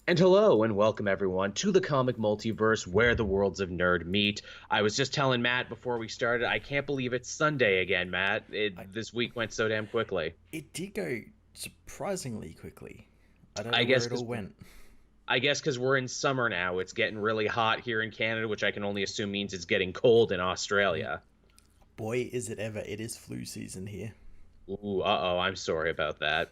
And hello and welcome everyone to the comic multiverse where the worlds of nerd meet. I was just telling Matt before we started, I can't believe it's Sunday again, Matt. I, This week went so damn quickly. it did go surprisingly quickly. I don't I know where guess it all because went. we're in summer now. It's getting really hot here in Canada, which I can only assume means it's getting cold in Australia. Boy, is it ever. It is flu season here. Ooh, uh-oh, I'm sorry about that.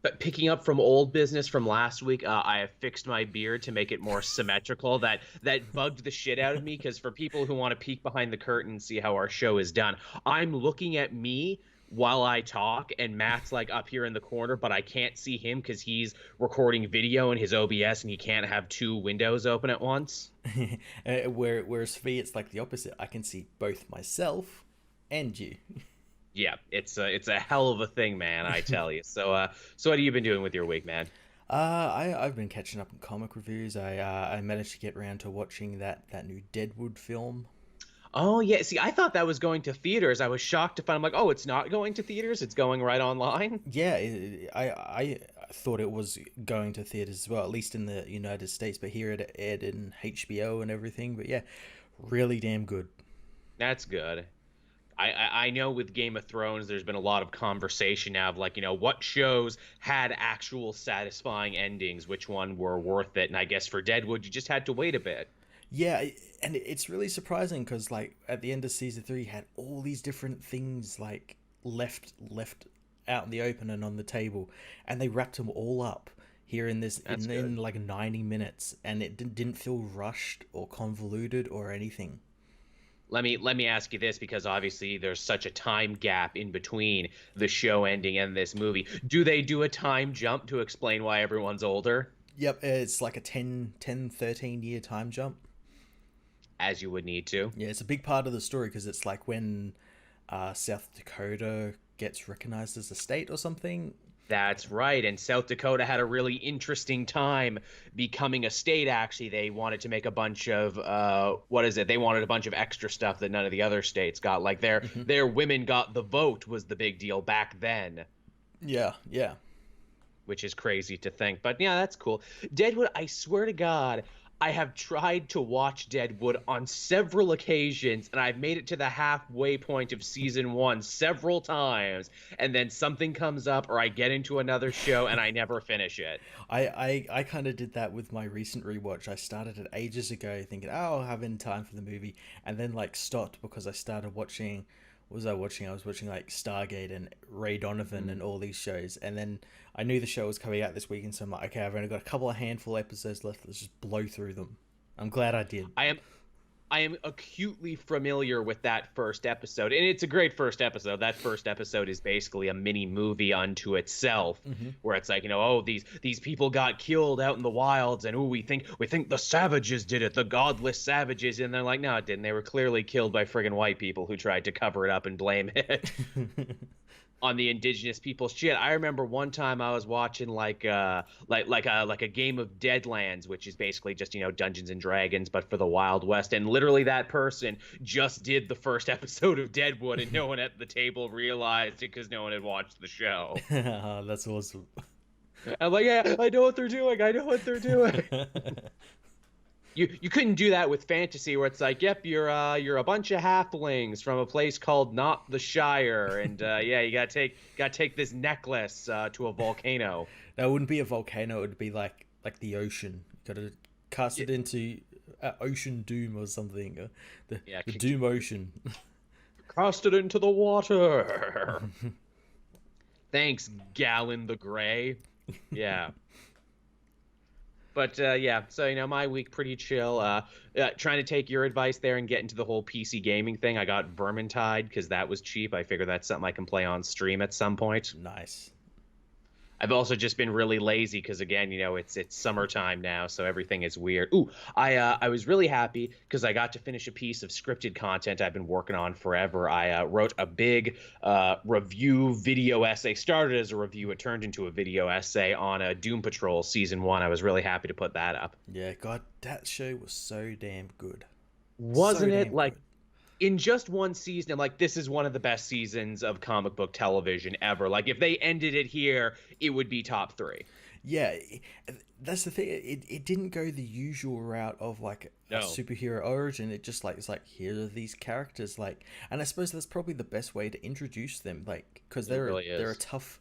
But picking up from old business from last week, I have fixed my beard to make it more symmetrical. That bugged the shit out of me because for people who want to peek behind the curtain and see how our show is done, I'm looking at me while I talk, and Matt's like up here in the corner, but I can't see him because he's recording video in his OBS and he can't have two windows open at once. Whereas for me, it's like the opposite. I can see both myself and you. Yeah, it's a hell of a thing, man, I tell you. So what have you been doing with your week, man? I've been catching up on comic reviews. I managed to get around to watching that new Deadwood film. Oh yeah, see, I thought that was going to theaters. I was shocked to find I'm like, oh, it's not going to theaters. It's going right online. Yeah, I thought it was going to theaters as well, at least in the United States. But here it aired in HBO and everything. But yeah, really damn good. That's good. I know with Game of Thrones, there's been a lot of conversation now of like, what shows had actual satisfying endings, which one were worth it. And I guess for Deadwood, you just had to wait a bit. Yeah, and it's really surprising because like at the end of season three, you had all these different things like left out in the open and on the table, and they wrapped them all up here in this That's in good. like 90 minutes, and it didn't feel rushed or convoluted or anything. Let me ask you this because obviously there's such a time gap in between the show ending and this movie. Do they do a time jump to explain why everyone's older, Yep, it's like a 13 year time jump. as you would need to? Yeah, it's a big part of the story because it's like when South Dakota gets recognized as a state or something. That's right. And South Dakota had a really interesting time becoming a state, actually. They wanted to make a bunch of what is it? They wanted a bunch of extra stuff that none of the other states got. Like Hmm. their women got the vote was the big deal back then, Yeah, yeah. which is crazy to think. But yeah, that's cool. Deadwood, I swear to God, I have tried to watch Deadwood on several occasions, and I've made it to the halfway point of season one several times, and then something comes up or I get into another show and I never finish it. I kind of did that with my recent rewatch. I started it ages ago, thinking, "Oh, I'll have in time for the movie," and then like stopped because I started watching. What was I watching? I was watching like Stargate and Ray Donovan and all these shows, and then I knew the show was coming out this weekend, so I'm like, okay, I've only got a couple of handful episodes left. Let's just blow through them. I'm glad I did. I am I am acutely familiar with that first episode, and it's a great first episode. That first episode is basically a mini movie unto itself, Hmm. where it's like, oh, these people got killed out in the wilds, and we think the savages did it, the godless savages, and they're like, no, it didn't. They were clearly killed by friggin' white people who tried to cover it up and blame it on the indigenous people's shit. I remember one time I was watching like a game of Deadlands, which is basically just Dungeons and Dragons, but for the Wild West. And literally that person just did the first episode of Deadwood, and no one at the table realized it because no one had watched the show. That's awesome. I'm like, yeah, I know what they're doing. I know what they're doing. You couldn't do that with fantasy where it's like, yep, you're a bunch of halflings from a place called not the Shire, and yeah, you gotta take this necklace to a volcano. That wouldn't be a volcano. It would be like the ocean. You got to cast Yeah, it into Ocean Doom or something. The yeah, the Doom Ocean. cast it into the water. Thanks, Gallon the Gray. Yeah. But yeah, so my week pretty chill. Trying to take your advice there and get into the whole PC gaming thing. I got Vermintide because that was cheap. I figure that's something I can play on stream at some point. Nice. I've also just been really lazy because again, it's summertime now, so everything is weird. Ooh, I was really happy because I got to finish a piece of scripted content I've been working on forever. I wrote a big review video essay. Started as a review, it turned into a video essay on Doom Patrol season one. I was really happy to put that up. Yeah, God, that show was so damn good. So Wasn't it damn like good. in just one season? I'm like, this is one of the best seasons of comic book television ever. Like, if they ended it here, it would be top three. Yeah, that's the thing. It didn't go the usual route of like a No, superhero origin. It just like it's like here are these characters like, and I suppose that's probably the best way to introduce them, like because it they're really they're a is. tough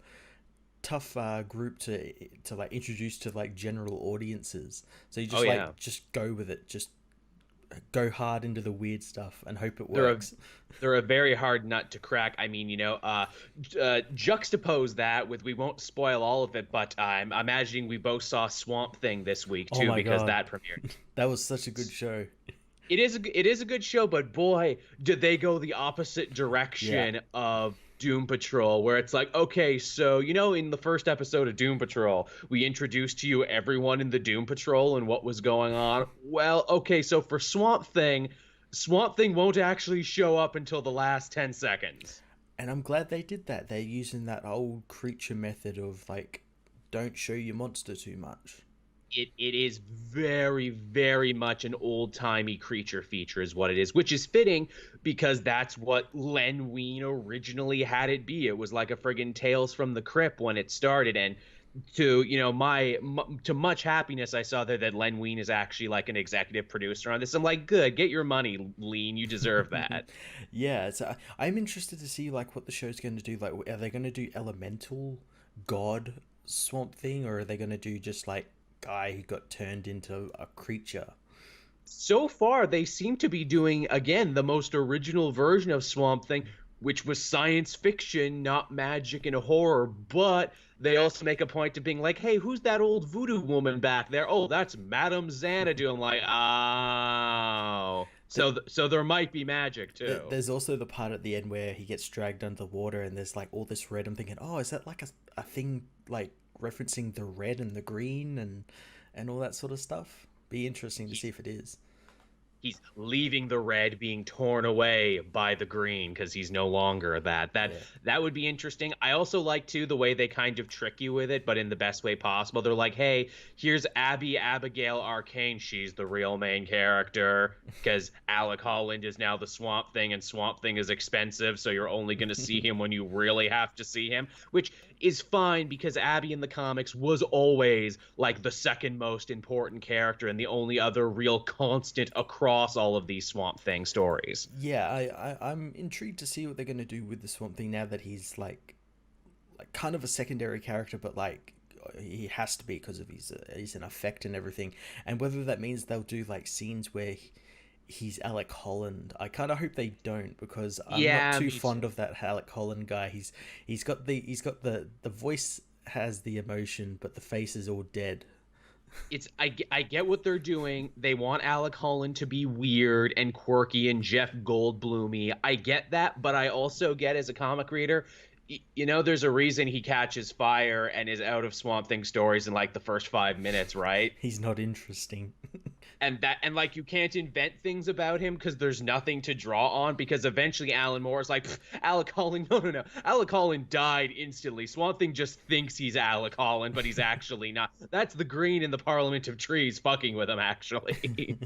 group to like introduce to like general audiences. So you Oh just yeah. like just go with it, just go hard into the weird stuff and hope it They're a works. they're a very hard nut to crack. I mean, juxtapose that with, we won't spoil all of it, but I'm imagining we both saw Swamp Thing this week Oh too my because god, that premiered. that was such a good show. It is a good show, but boy, did they go the opposite Yeah. direction of Doom Patrol, where it's like, okay, so in the first episode of Doom Patrol, we introduced to you everyone in the Doom Patrol and what was going on. Well, okay, so for Swamp Thing won't actually show up until the last 10 seconds. And I'm glad they did that. They're using that old creature method of like, don't show your monster too much. It is very, very much an old-timey creature feature is what it is, which is fitting because that's what Len Wein originally had it be. It was like a friggin' Tales from the Crypt when it started, and to much happiness, I saw that Len Wein is actually like an executive producer on this. I'm like, good, get your money, Lean, you deserve that. Yeah, so I'm interested to see like what the show's going to do. Like, are they going to do elemental god swamp thing, or are they going to do just like guy who got turned into a creature? So far, they seem to be doing, again, the most original version of Swamp Thing, which was science fiction, not magic and horror. But they also make a point of being like, hey, who's that old voodoo woman back there? Oh, that's Madame Xanadu. I'm like, oh. That So there might be magic too. there's also the part at the end where he gets dragged under the water and there's like all this red. I'm thinking, oh, is that like a thing like referencing the red and the green and all that sort of stuff? Be interesting to see if it is. He's leaving the red being torn away by the green because he's no longer that. that Yeah. that would be interesting. I also like too the way they kind of trick you with it, but in the best way possible. They're like, hey, here's Abby Abigail Arcane, she's the real main character because Alec Holland is now the Swamp Thing, and Swamp Thing is expensive, so you're only going to see him when you really have to see him, which is fine because Abby in the comics was always like the second most important character and the only other real constant across all of these Swamp Thing stories. Yeah, I'm intrigued to see what they're going to do with the Swamp Thing now that he's like kind of a secondary character, but like he has to be because of he's an effect and everything, and whether that means they'll do like scenes where he's Alec Holland. I kind of hope they don't because I'm not Yeah, too me fond too. of that Alec Holland guy. He's got the voice has the emotion, but the face is all dead. I get what they're doing. They want Alec Holland to be weird and quirky and Jeff Goldbloomy. I get that, but I also get as a comic reader, there's a reason he catches fire and is out of Swamp Thing stories in like the first 5 minutes, right? He's not interesting. And like you can't invent things about him because there's nothing to draw on because eventually Alan Moore is like, Alec Holland, no, Alec Holland died instantly. Swamp Thing just thinks he's Alec Holland, but he's actually not. That's the green in the Parliament of Trees fucking with him, actually.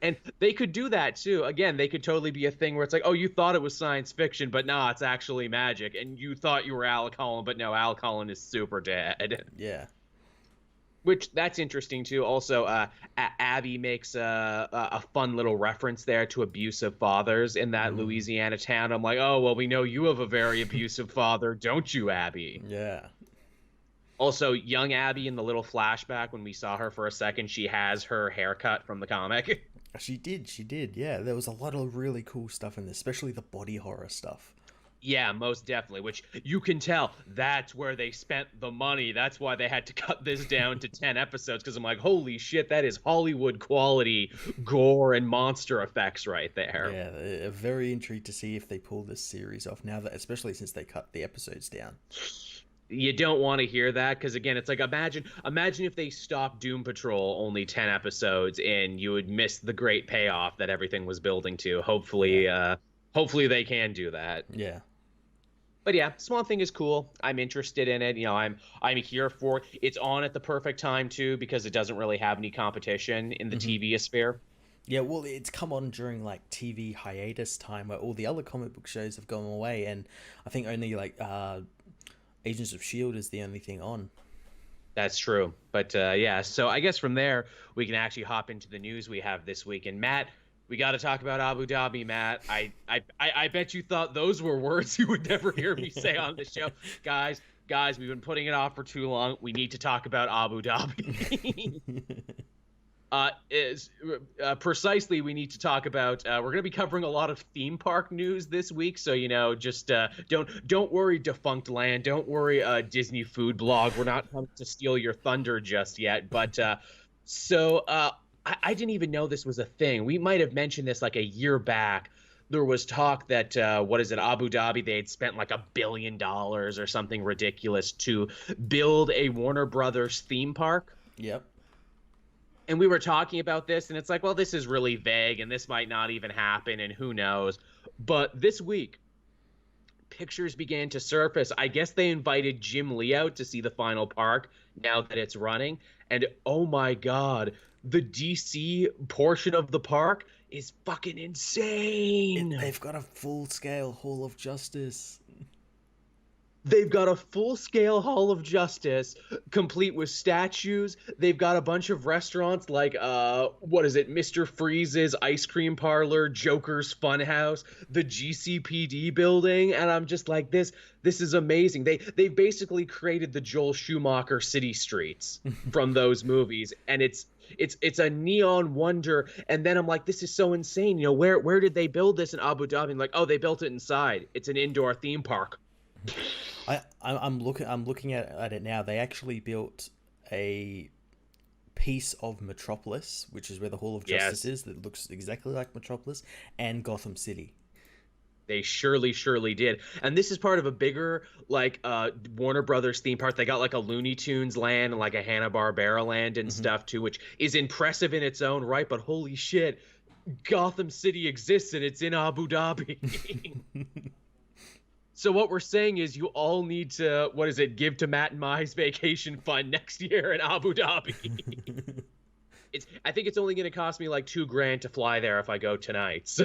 And they could do that too. Again, they could totally be a thing where it's like, oh, you thought it was science fiction, but nah, it's actually magic. And you thought you were Alec Holland, but no, Alec Holland is super dead. Yeah. Which that's interesting too. Also, Abby makes a fun little reference there to abusive fathers in that Mm, Louisiana town. I'm like, oh well, we know you have a very abusive father, don't you, Abby? yeah. Also, young Abby in the little flashback when we saw her for a second, she has her haircut from the comic. She did. Yeah, there was a lot of really cool stuff in this, especially the body horror stuff. Yeah, most definitely. Which you can tell that's where they spent the money. That's why they had to cut this down to 10 episodes because I'm like, holy shit, that is Hollywood quality gore and monster effects right there. Yeah, very intrigued to see if they pull this series off now that, especially since they cut the episodes down. You don't want to hear that because again, it's like imagine if they stopped Doom Patrol only 10 episodes in, you would miss the great payoff that everything was building to. Yeah, Hopefully they can do that. yeah. But yeah, Swamp Thing is cool. I'm interested in it. I'm here for it. It's on at the perfect time too because it doesn't really have any competition in the Hmm. TV sphere. Yeah, well, it's come on during like TV hiatus time where all the other comic book shows have gone away, and I think only like Agents of Shield is the only thing on. That's true. But yeah, so I guess from there we can actually hop into the news we have this week. And Matt, we got to talk about Abu Dhabi, Matt. I bet you thought those were words you would never hear me say on the show. Guys, we've been putting it off for too long. We need to talk about Abu Dhabi. Is precisely we need to talk about we're going to be covering a lot of theme park news this week, so just don't worry, defunct land, don't worry, Disney food blog, we're not coming to steal your thunder just yet. But I didn't even know this was a thing. We might have mentioned this like a year back. There was talk that what is it, Abu Dhabi, they had spent like $1 billion or something ridiculous to build a Warner Brothers theme park. Yep. And we were talking about this, and it's like, well, this is really vague, and this might not even happen, and who knows. But this week, pictures began to surface. I guess they invited Jim Lee out to see the final park now that it's running. And oh my God, the DC portion of the park is fucking insane. They've got a full-scale Hall of Justice. They've got a full-scale Hall of Justice, complete with statues. They've got a bunch of restaurants like, what is it, Mr. Freeze's Ice Cream Parlor, Joker's Funhouse, the GCPD building, and I'm just like, this is amazing. They've basically created the Joel Schumacher city streets from those movies, and it's a neon wonder. And then I'm like, this is so insane. Where did they build this in Abu Dhabi? And like, oh, they built it inside. It's an indoor theme park. I'm looking at it now. They actually built a piece of Metropolis, which is where the Hall of Justice is, that looks exactly like Metropolis, and Gotham City. They surely did. And this is part of a bigger, like, Warner Brothers theme park. They got like a Looney Tunes land and like a Hanna-Barbera land and stuff too, which is impressive in its own right. But holy shit, Gotham City exists and it's in Abu Dhabi. So what we're saying is you all need to, give to Matt and Mai's vacation fund next year in Abu Dhabi. I think it's only going to cost me like $2,000 to fly there if I go tonight. So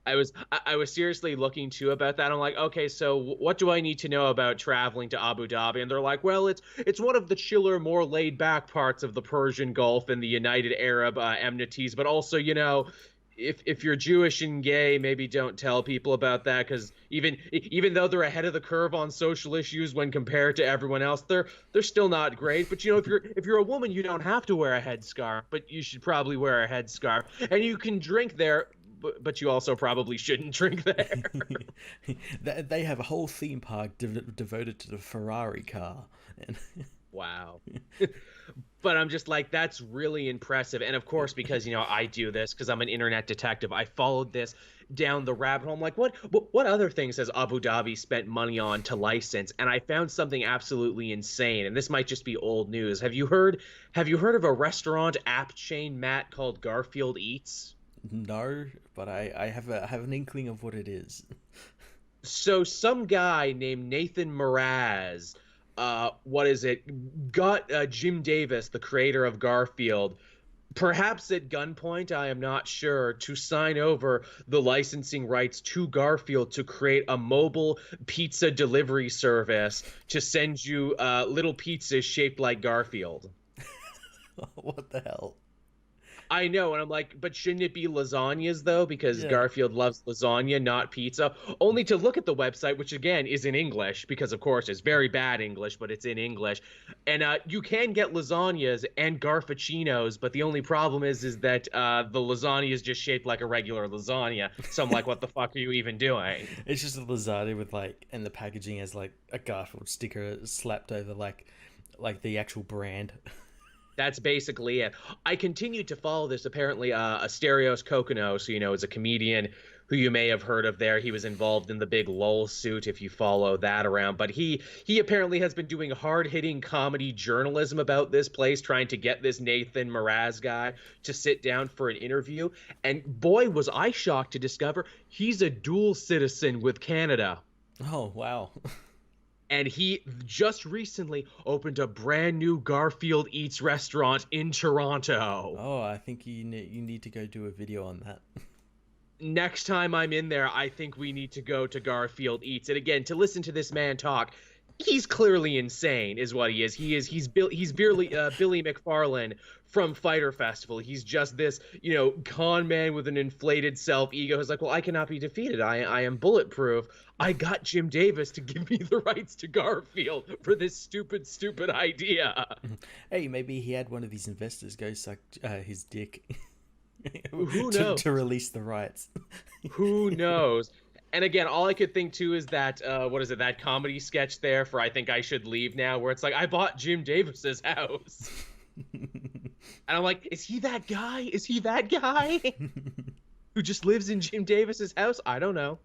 I was seriously looking too about that. I'm like, okay, so what do I need to know about traveling to Abu Dhabi? And they're like, well, it's one of the chiller, more laid back parts of the Persian Gulf and the United Arab Emirates, but also, if you're Jewish and gay, maybe don't tell people about that, because even though they're ahead of the curve on social issues when compared to everyone else, they're still not great. But if you're a woman, you don't have to wear a headscarf, but you should probably wear a headscarf, and you can drink there, but you also probably shouldn't drink there. They have a whole theme park devoted to the Ferrari car. Wow. But I'm just like, that's really impressive. And of course, because, I do this because I'm an internet detective, I followed this down the rabbit hole. I'm like, what other things has Abu Dhabi spent money on to license? And I found something absolutely insane. And this might just be old news. Have you heard of a restaurant app chain, Matt, called Garfield Eats? No, but I have an inkling of what it is. So some guy named Nathan Mraz, got Jim Davis, the creator of Garfield, perhaps at gunpoint, I am not sure, to sign over the licensing rights to Garfield to create a mobile pizza delivery service to send you little pizzas shaped like Garfield. What the hell? I know, and I'm like, but shouldn't it be lasagnas, though? Because Garfield loves lasagna, not pizza. Only to look at the website, which, again, is in English, because, of course, it's very bad English, but it's in English. And you can get lasagnas and garfuccinos, but the only problem is that the lasagna is just shaped like a regular lasagna. So I'm like, what the fuck are you even doing? It's just a lasagna with, and the packaging has, a Garfield sticker slapped over, like the actual brand. That's basically it. I continued to follow this. Apparently, Asterios Kokkinos, is a comedian who you may have heard of there. He was involved in the big LOL suit, if you follow that around. But he apparently has been doing hard-hitting comedy journalism about this place, trying to get this Nathan Mraz guy to sit down for an interview. And boy, was I shocked to discover he's a dual citizen with Canada. Oh, wow. And he just recently opened a brand new Garfield Eats restaurant in Toronto. Oh, I think you need to go do a video on that. Next time I'm in there, I think we need to go to Garfield Eats. And again, to listen to this man talk, he's clearly insane, is what he is. Billy McFarlane from Fighter Festival. He's just this, con man with an inflated self-ego who's like, well, I cannot be defeated. I am bulletproof. I got Jim Davis to give me the rights to Garfield for this stupid idea. Hey, maybe he had one of these investors go suck his dick Who knows? to release the rights. Who knows? And again, all I could think too is that what is it? That comedy sketch there for "I Think I Should Leave Now," where it's like, I bought Jim Davis's house, and I'm like, is he that guy? Is he that guy who just lives in Jim Davis's house? I don't know.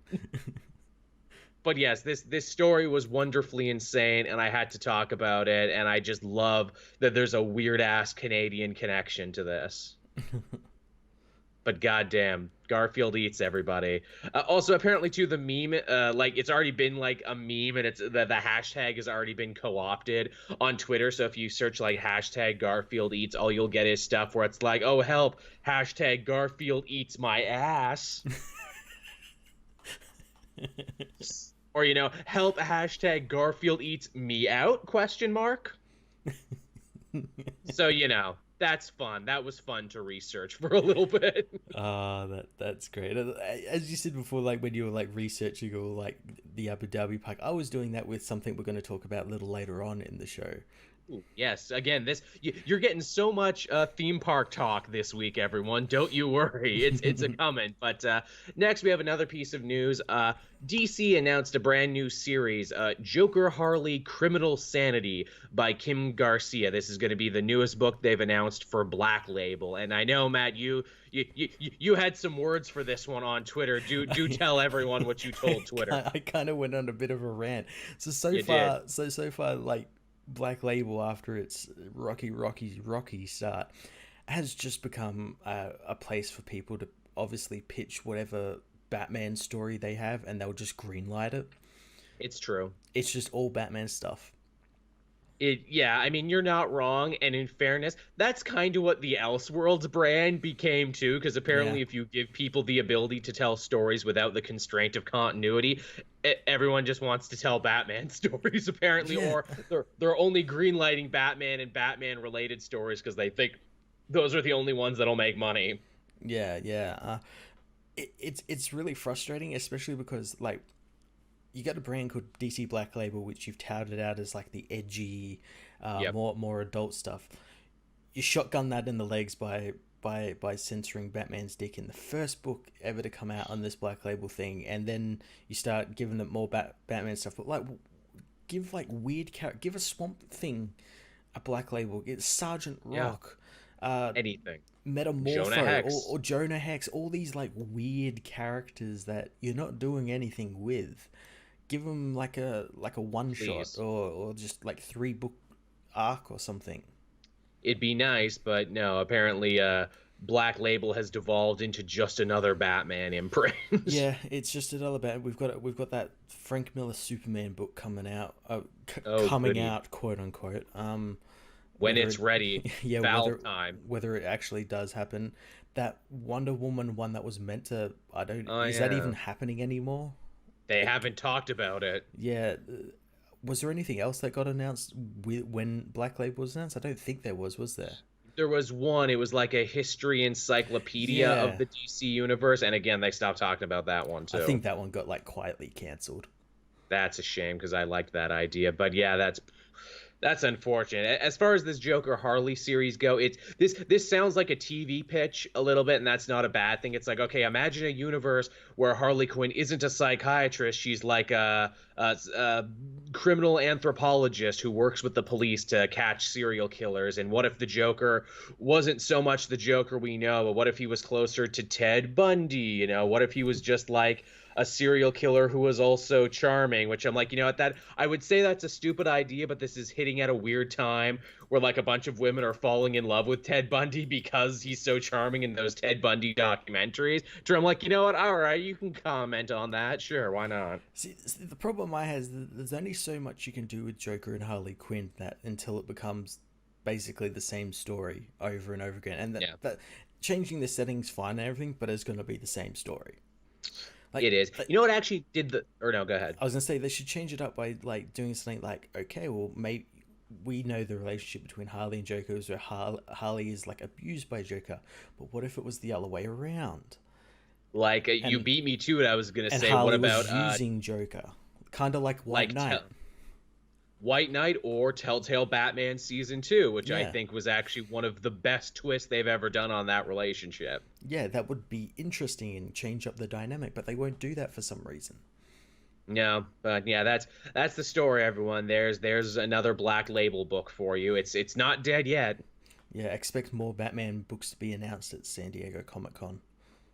But yes, this story was wonderfully insane, and I had to talk about it. And I just love that there's a weird ass Canadian connection to this. But goddamn, Garfield eats everybody. Also, apparently, too, the meme, it's already been like a meme, and it's the hashtag has already been co-opted on Twitter. So if you search like hashtag Garfield eats, all you'll get is stuff where it's like, oh help, hashtag Garfield eats my ass, or help, hashtag Garfield eats me out ? So that's fun. That was fun to research for a little bit. That's great. As you said before, like when you were like researching all like the Abu Dhabi park, I was doing that with something we're going to talk about a little later on in the show. Ooh, yes, again, you're getting so much theme park talk this week, everyone. Don't you worry, it's a coming. But next, we have another piece of news. DC announced a brand new series, Joker Harley Criminal Sanity by Kim Garcia. This is going to be the newest book they've announced for Black Label. And I know, Matt, you had some words for this one on Twitter. Do tell everyone what you told Twitter. I kind of went on a bit of a rant. So far, like, Black Label, after its rocky start, has just become a place for people to obviously pitch whatever Batman story they have, and they'll just greenlight it. It's true. It's just all Batman stuff. I mean, you're not wrong, and in fairness, that's kind of what the Elseworlds brand became too, because apparently if you give people the ability to tell stories without the constraint of continuity, everyone just wants to tell Batman stories, apparently, or they're only greenlighting Batman and Batman-related stories because they think those are the only ones that'll make money. It's really frustrating, especially because, like, you got a brand called DC Black Label, which you've touted out as like the edgy, more adult stuff. You shotgun that in the legs by censoring Batman's dick in the first book ever to come out on this Black Label thing, and then you start giving them more Batman stuff. But like, give like weird give a Swamp Thing a Black Label. It's Sergeant Rock. Anything. Metamorpho or Jonah Hex. All these like weird characters that you're not doing anything with. Give them like a one shot or just like 3-book arc or something. It'd be nice, but no. Apparently, Black Label has devolved into just another Batman imprint. Yeah, it's just another Batman. We've got that Frank Miller Superman book coming out, out, quote unquote. When it's ready, Valve time. Whether it actually does happen, that Wonder Woman one that was meant to, is that even happening anymore? They haven't talked about it. Yeah. Was there anything else that got announced when Black Label was announced? I don't think there was there? There was one. It was like a history encyclopedia of the DC universe. And again, they stopped talking about that one, too. I think that one got like quietly canceled. That's a shame because I liked that idea. But yeah, that's unfortunate. As far as this Joker Harley series go, this sounds like a TV pitch a little bit, and that's not a bad thing. It's like, okay, imagine a universe where Harley Quinn isn't a psychiatrist; she's like a criminal anthropologist who works with the police to catch serial killers. And what if the Joker wasn't so much the Joker we know, but what if he was closer to Ted Bundy? What if he was just like a serial killer who was also charming, which I'm like, that I would say that's a stupid idea, but this is hitting at a weird time where like a bunch of women are falling in love with Ted Bundy because he's so charming in those Ted Bundy documentaries. So I'm like, all right, you can comment on that. Sure, why not? See, the problem I have is there's only so much you can do with Joker and Harley Quinn that until it becomes basically the same story over and over again. And that changing the settings fine and everything, but it's going to be the same story. Like, It is. You know what actually did the or no, go ahead. I was gonna say they should change it up by like doing something like, okay, well, maybe we know the relationship between Harley and Joker is where Harley is like abused by Joker, but what if it was the other way around? Like you And beat me to it. I was gonna and say, what Harley about was using Joker, kind of like White like Knight. White Knight or Telltale Batman season 2, which I Yeah, think was actually one of the best twists they've ever done on that relationship. yeah, that would be interesting and change up the dynamic, but they won't do that for some reason. No, but yeah, that's the story, everyone. There's another Black Label book for you. It's not dead yet. Yeah, expect more Batman books to be announced at San Diego Comic Con.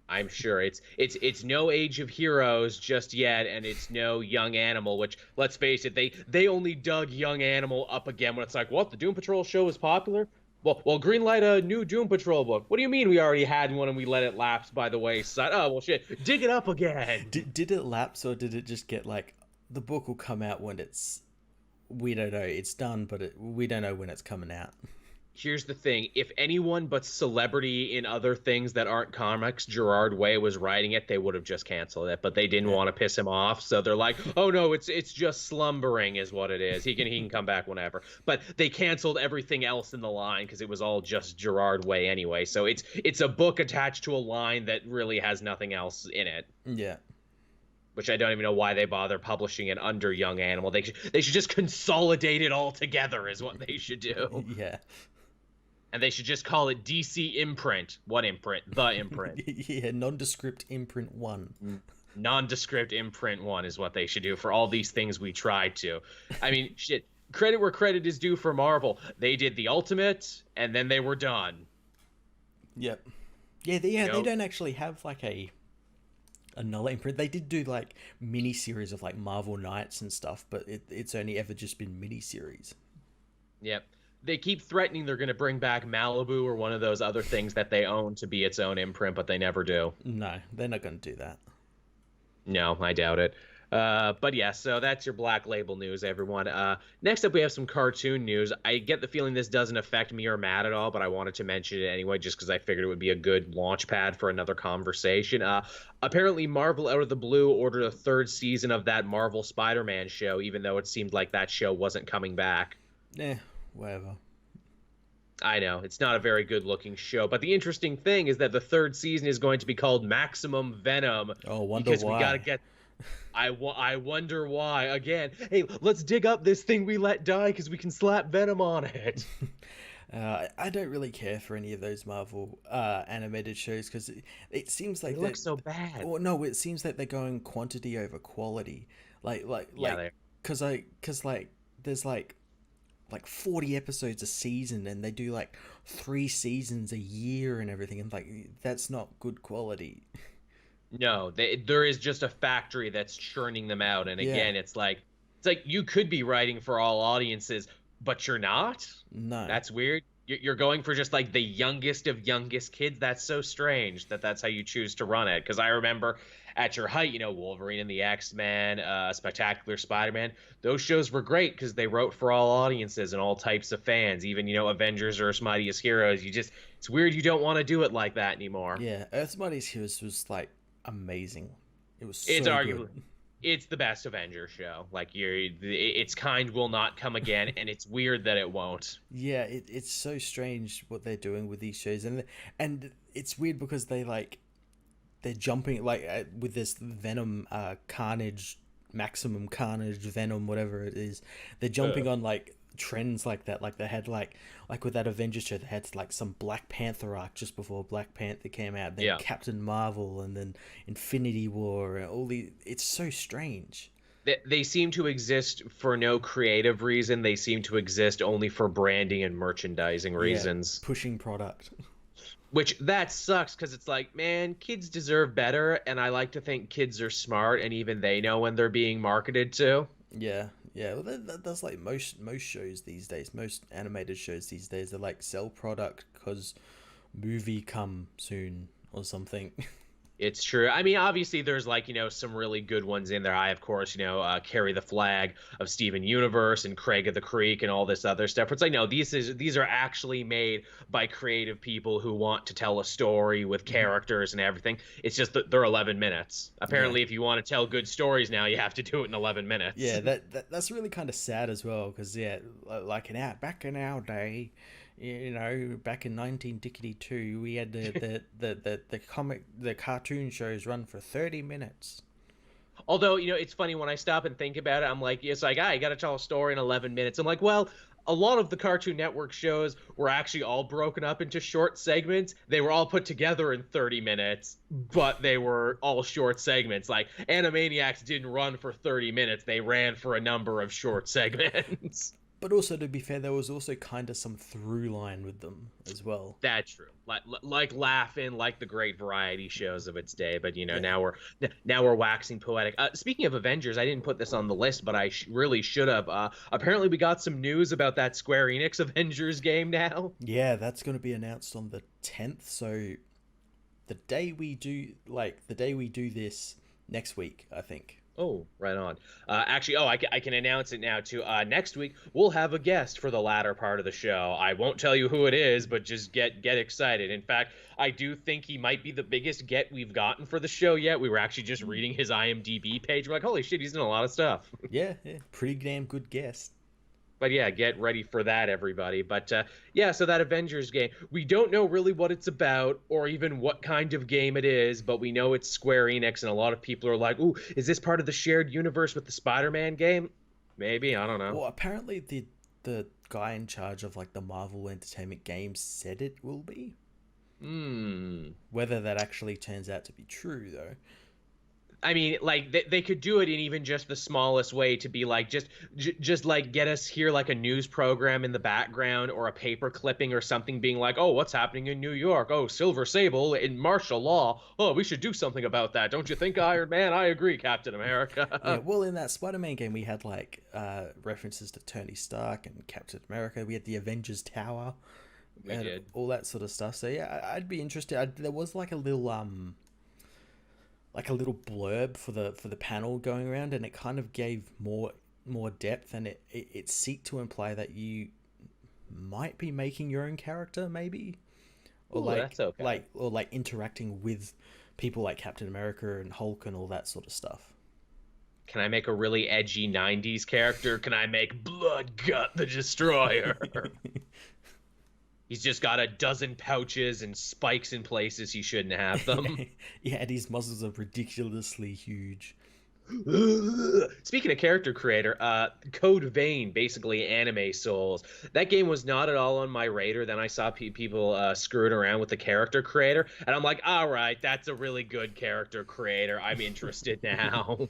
I'm sure it's no Age of Heroes just yet, and it's no Young Animal. Which, let's face it, they only dug Young Animal up again when it's like, what, the Doom Patrol show is popular? Well, greenlight a new Doom Patrol book. What do you mean we already had one and we let it lapse by the wayside? Oh well, shit, dig it up again. Did it lapse, or did it just get like the book will come out when it's, we don't know, it's done, but we don't know when it's coming out. Here's the thing: if anyone but celebrity in other things that aren't comics, Gerard Way, was writing it, they would have just canceled it. But they didn't Yeah. want to piss him off, so they're like, "Oh no, it's just slumbering, is what it is. He can come back whenever." But they canceled everything else in the line because it was all just Gerard Way anyway. So it's a book attached to a line that really has nothing else in it. Yeah. Which I don't even know why they bother publishing it under Young Animal. They should just consolidate it all together, is what they should do. Yeah. And they should just call it DC Imprint. What imprint? The imprint. Yeah, nondescript imprint 1. Nondescript imprint 1 is what they should do for all these things we tried to. I mean, shit. Credit where credit is due for Marvel. They did the Ultimate, and then they were done. Yep. Yeah, they Nope. don't actually have like a null imprint. They did do like mini series of like Marvel Knights and stuff, but it's only ever just been mini series. Yep. They keep threatening they're going to bring back Malibu or one of those other things that they own to be its own imprint, but they never do. No, they're not going to do that. No, I doubt it. But yeah, so that's your Black Label news, everyone. Next up, we have some cartoon news. I get the feeling this doesn't affect me or Matt at all, but I wanted to mention it anyway, just because I figured it would be a good launch pad for another conversation. Apparently, Marvel, out of the blue, ordered a third season of that Marvel Spider-Man show, even though it seemed like that show wasn't coming back. Whatever. I know, it's not a very good-looking show, but the interesting thing is that the third season is going to be called Maximum Venom. Oh, wonder because why. we gotta get. I wonder why. Again, hey, let's dig up this thing we let die because we can slap Venom on it. I don't really care for any of those Marvel animated shows because it seems like They look so bad. Well, no, it seems like they're going quantity over quality. Yeah, because there's like 40 episodes a season, and they do like 3 seasons a year and everything, and like that's not good quality. no, there is just a factory that's churning them out, and Yeah. again, it's like you could be writing for all audiences, but you're not. No. That's weird. You're going for just like the youngest of youngest kids. That's so strange that that's how you choose to run it. Because I remember at your height, Wolverine and the X-Men, Spectacular Spider-Man, those shows were great because they wrote for all audiences and all types of fans. Even, Avengers or Earth's Mightiest Heroes. It's weird you don't want to do it like that anymore. Yeah, Earth's Mightiest Heroes was like amazing. It was so It's arguably good. it's the best Avengers show. Like its kind will not come again, and it's weird that it won't. Yeah, it's so strange what they're doing with these shows, and it's weird because they're jumping like with this Venom, Carnage, Maximum Carnage, Venom, whatever it is. They're jumping on like trends like that. Like they had like with that Avengers show, they had like some Black Panther arc just before Black Panther came out. Then Yeah. Captain Marvel, and then Infinity War, and all the. It's so strange. They seem to exist for no creative reason. They seem to exist only for branding and merchandising reasons. Yeah, pushing product. Which that sucks because it's like, man, kids deserve better, and I like to think kids are smart, and even they know when they're being marketed to. Yeah, yeah. Well, that's like most shows these days. Most animated shows these days, they like sell product because movie come soon or something. It's true. I mean, obviously, there's like, some really good ones in there. I, of course, Carry the Flag of Steven Universe and Craig of the Creek and all this other stuff. It's like, no, these are actually made by creative people who want to tell a story with Mhm. characters and everything. It's just that they're 11 minutes. Yeah. Apparently, if you want to tell good stories now, you have to do it in 11 minutes. Yeah, that's really kind of sad as well, because yeah, like back in our day, back in 1992, we had the cartoon shows run for 30 minutes. Although, it's funny when I stop and think about it, I'm like, it's like, I got to tell a story in 11 minutes. I'm like, well, a lot of the Cartoon Network shows were actually all broken up into short segments. They were all put together in 30 minutes, but they were all short segments. Like, Animaniacs didn't run for 30 minutes. They ran for a number of short segments. But also, to be fair, there was also kind of some through line with them as well. That's true. Like Laughing, like the great variety shows of its day. But Yeah. now we're waxing poetic. Speaking of Avengers, I didn't put this on the list, but I really should have. Apparently, we got some news about that Square Enix Avengers game now. Yeah, that's going to be announced on the 10th. So the day we do this next week, I think. Oh, right on. Actually, I can announce it now too. Next week we'll have a guest for the latter part of the show. I won't tell you who it is, but just get excited. In fact, I do think he might be the biggest get we've gotten for the show yet. We were actually just reading his IMDb page. We're like, holy shit, he's in a lot of stuff. Yeah, pretty damn good guess. But yeah, get ready for that, everybody. But yeah, so that Avengers game, we don't know really what it's about or even what kind of game it is, but we know it's Square Enix, and a lot of people are like, ooh, is this part of the shared universe with the Spider-Man game? Maybe, I don't know. Well, apparently the guy in charge of like the Marvel Entertainment Games said it will be. Whether that actually turns out to be true, though. I mean, like they could do it in even just the smallest way to be like just like get us here like a news program in the background or a paper clipping or something being like, oh, what's happening in New York? Oh, Silver Sable in martial law. Oh, we should do something about that. Don't you think, Iron Man? I agree, Captain America. Yeah, well, in that Spider-Man game, we had like references to Tony Stark and Captain America. We had the Avengers Tower. We did. All that sort of stuff. So yeah, I'd be interested. There was like a little blurb for the panel going around, and it kind of gave more depth, and it seeked to imply that you might be making your own character, maybe, or Ooh, that's okay. like interacting with people like Captain America and Hulk and all that sort of stuff. Can I make a really edgy 90s character? Can I make Blood Gut the Destroyer? He's just got a dozen pouches and spikes in places he shouldn't have them. Yeah, and his muscles are ridiculously huge. Speaking of character creator, Code Vein, basically Anime Souls. That game was not at all on my radar. Then I saw people screwing around with the character creator, and I'm like, all right, that's a really good character creator. I'm interested now.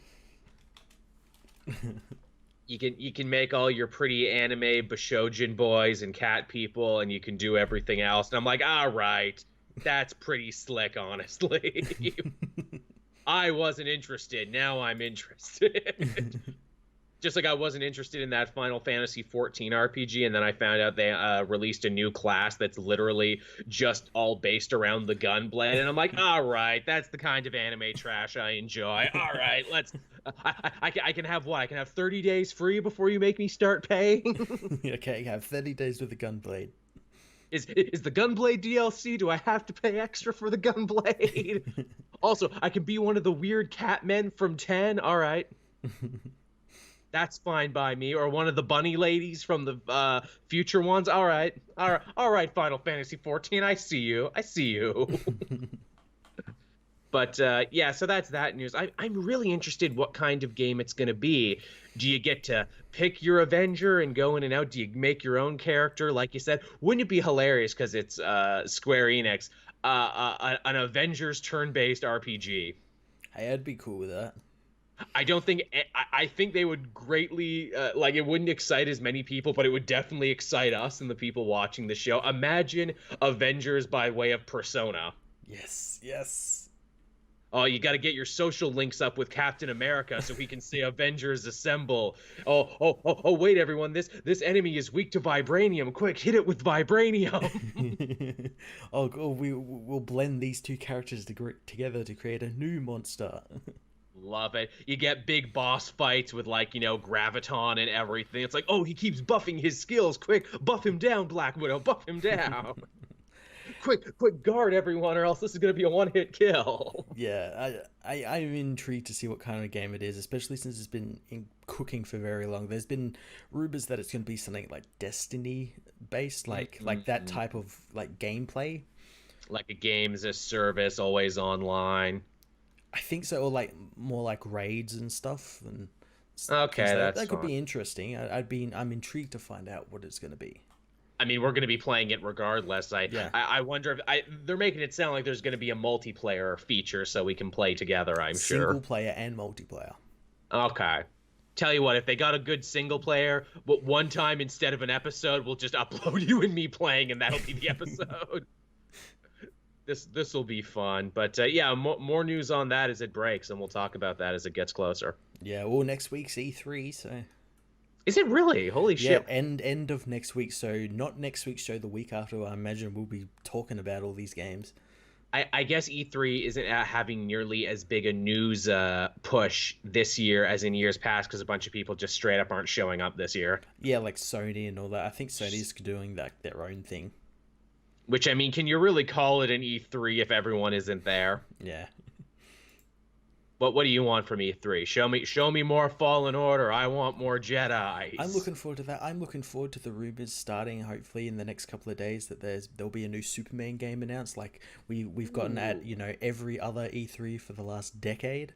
You can make all your pretty anime Bashojin boys and cat people, and you can do everything else. And I'm like, all right, that's pretty slick, honestly. I wasn't interested. Now I'm interested. Just like I wasn't interested in that Final Fantasy 14 RPG, and then I found out they released a new class that's literally just all based around the gunblade, and I'm like, all right, that's the kind of anime trash I enjoy. All right, let's. I can have what? I can have 30 days free before you make me start paying. Okay, have 30 days with the gunblade. Is the Gunblade DLC? Do I have to pay extra for the Gunblade? Also, I can be one of the weird cat men from 10. All right. That's fine by me. Or one of the bunny ladies from the future ones. All right. All right, Final Fantasy 14. I see you. But yeah, so that's that news. I'm really interested what kind of game it's going to be. Do you get to pick your Avenger and go in and out? Do you make your own character? Like you said, wouldn't it be hilarious because it's Square Enix, an Avengers turn-based RPG? Hey, I'd be cool with that. I think they would greatly like it wouldn't excite as many people, but it would definitely excite us and the people watching the show. Imagine Avengers by way of Persona. Yes. Oh, you got to get your social links up with Captain America so he can say Avengers assemble. Oh, wait, everyone. This enemy is weak to vibranium. Quick, hit it with vibranium. We'll blend these two characters together to create a new monster. Love it. You get big boss fights with, like, Graviton and everything. It's like, oh, he keeps buffing his skills. Quick, buff him down, Black Widow. Buff him down. Quick, guard everyone, or else this is going to be a one-hit kill. Yeah, I'm intrigued to see what kind of game it is, especially since it's been cooking for very long. There's been rumors that it's going to be something like Destiny based, like that type of like gameplay, like a game as a service, always online. I think so, or like more like raids and stuff. And okay, that could be interesting. I'm intrigued to find out what it's going to be. I mean, we're going to be playing it regardless. I wonder if they're making it sound like there's going to be a multiplayer feature so we can play together, I'm sure. Single player and multiplayer. Okay. Tell you what, if they got a good single player, one time instead of an episode, we'll just upload you and me playing, and that'll be the episode. This will be fun. But yeah, more news on that as it breaks, and we'll talk about that as it gets closer. Yeah, well, next week's E3, so... Is it really? Holy shit. Yeah, end of next week. So not next week's show, the week after, I imagine we'll be talking about all these games. I guess E3 isn't having nearly as big a news push this year as in years past because a bunch of people just straight up aren't showing up this year. Yeah, like Sony and all that. I think Sony's doing their own thing. Which, I mean, can you really call it an E3 if everyone isn't there? Yeah. What do you want from E3? Show me more Fallen Order. I want more Jedi. I'm looking forward to that. I'm looking forward to the rumors starting hopefully in the next couple of days that there'll be a new Superman game announced. Like we've gotten at every other E3 for the last decade.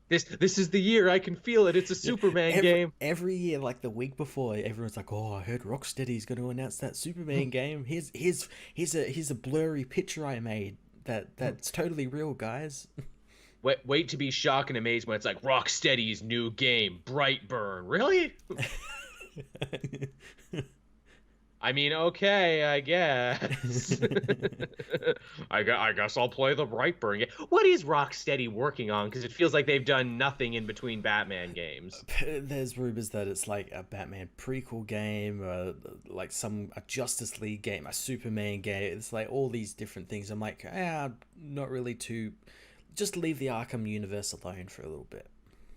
This is the year. I can feel it. It's a Superman game. Every year, like the week before, everyone's like, "Oh, I heard Rocksteady's going to announce that Superman game. Here's a blurry picture I made. That's totally real, guys." Wait to be shocked and amazed when it's like Rocksteady's new game, Brightburn. Really? I mean, okay, I guess. I guess I'll play the Brightburn game. What is Rocksteady working on? Because it feels like they've done nothing in between Batman games. There's rumors that it's like a Batman prequel game, like a Justice League game, a Superman game. It's like all these different things. I'm like, not really too... Just leave the Arkham universe alone for a little bit.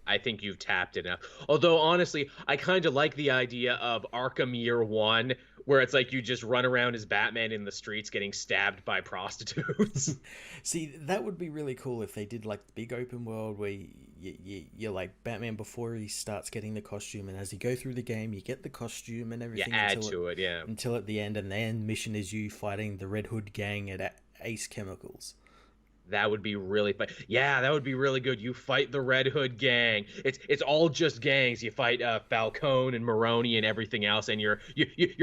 I think you've tapped enough. Although, honestly, I kind of like the idea of Arkham Year One, where it's like you just run around as Batman in the streets getting stabbed by prostitutes. See, that would be really cool if they did like the big open world where you're like Batman before he starts getting the costume, and as you go through the game, you get the costume and everything. Yeah, add to it, yeah. Until at the end, and the end mission is you fighting the Red Hood gang at Ace Chemicals. That would be really fun. Yeah, that would be really good. You fight the Red Hood gang. It's all just gangs. You fight Falcone and Maroni and everything else, and you're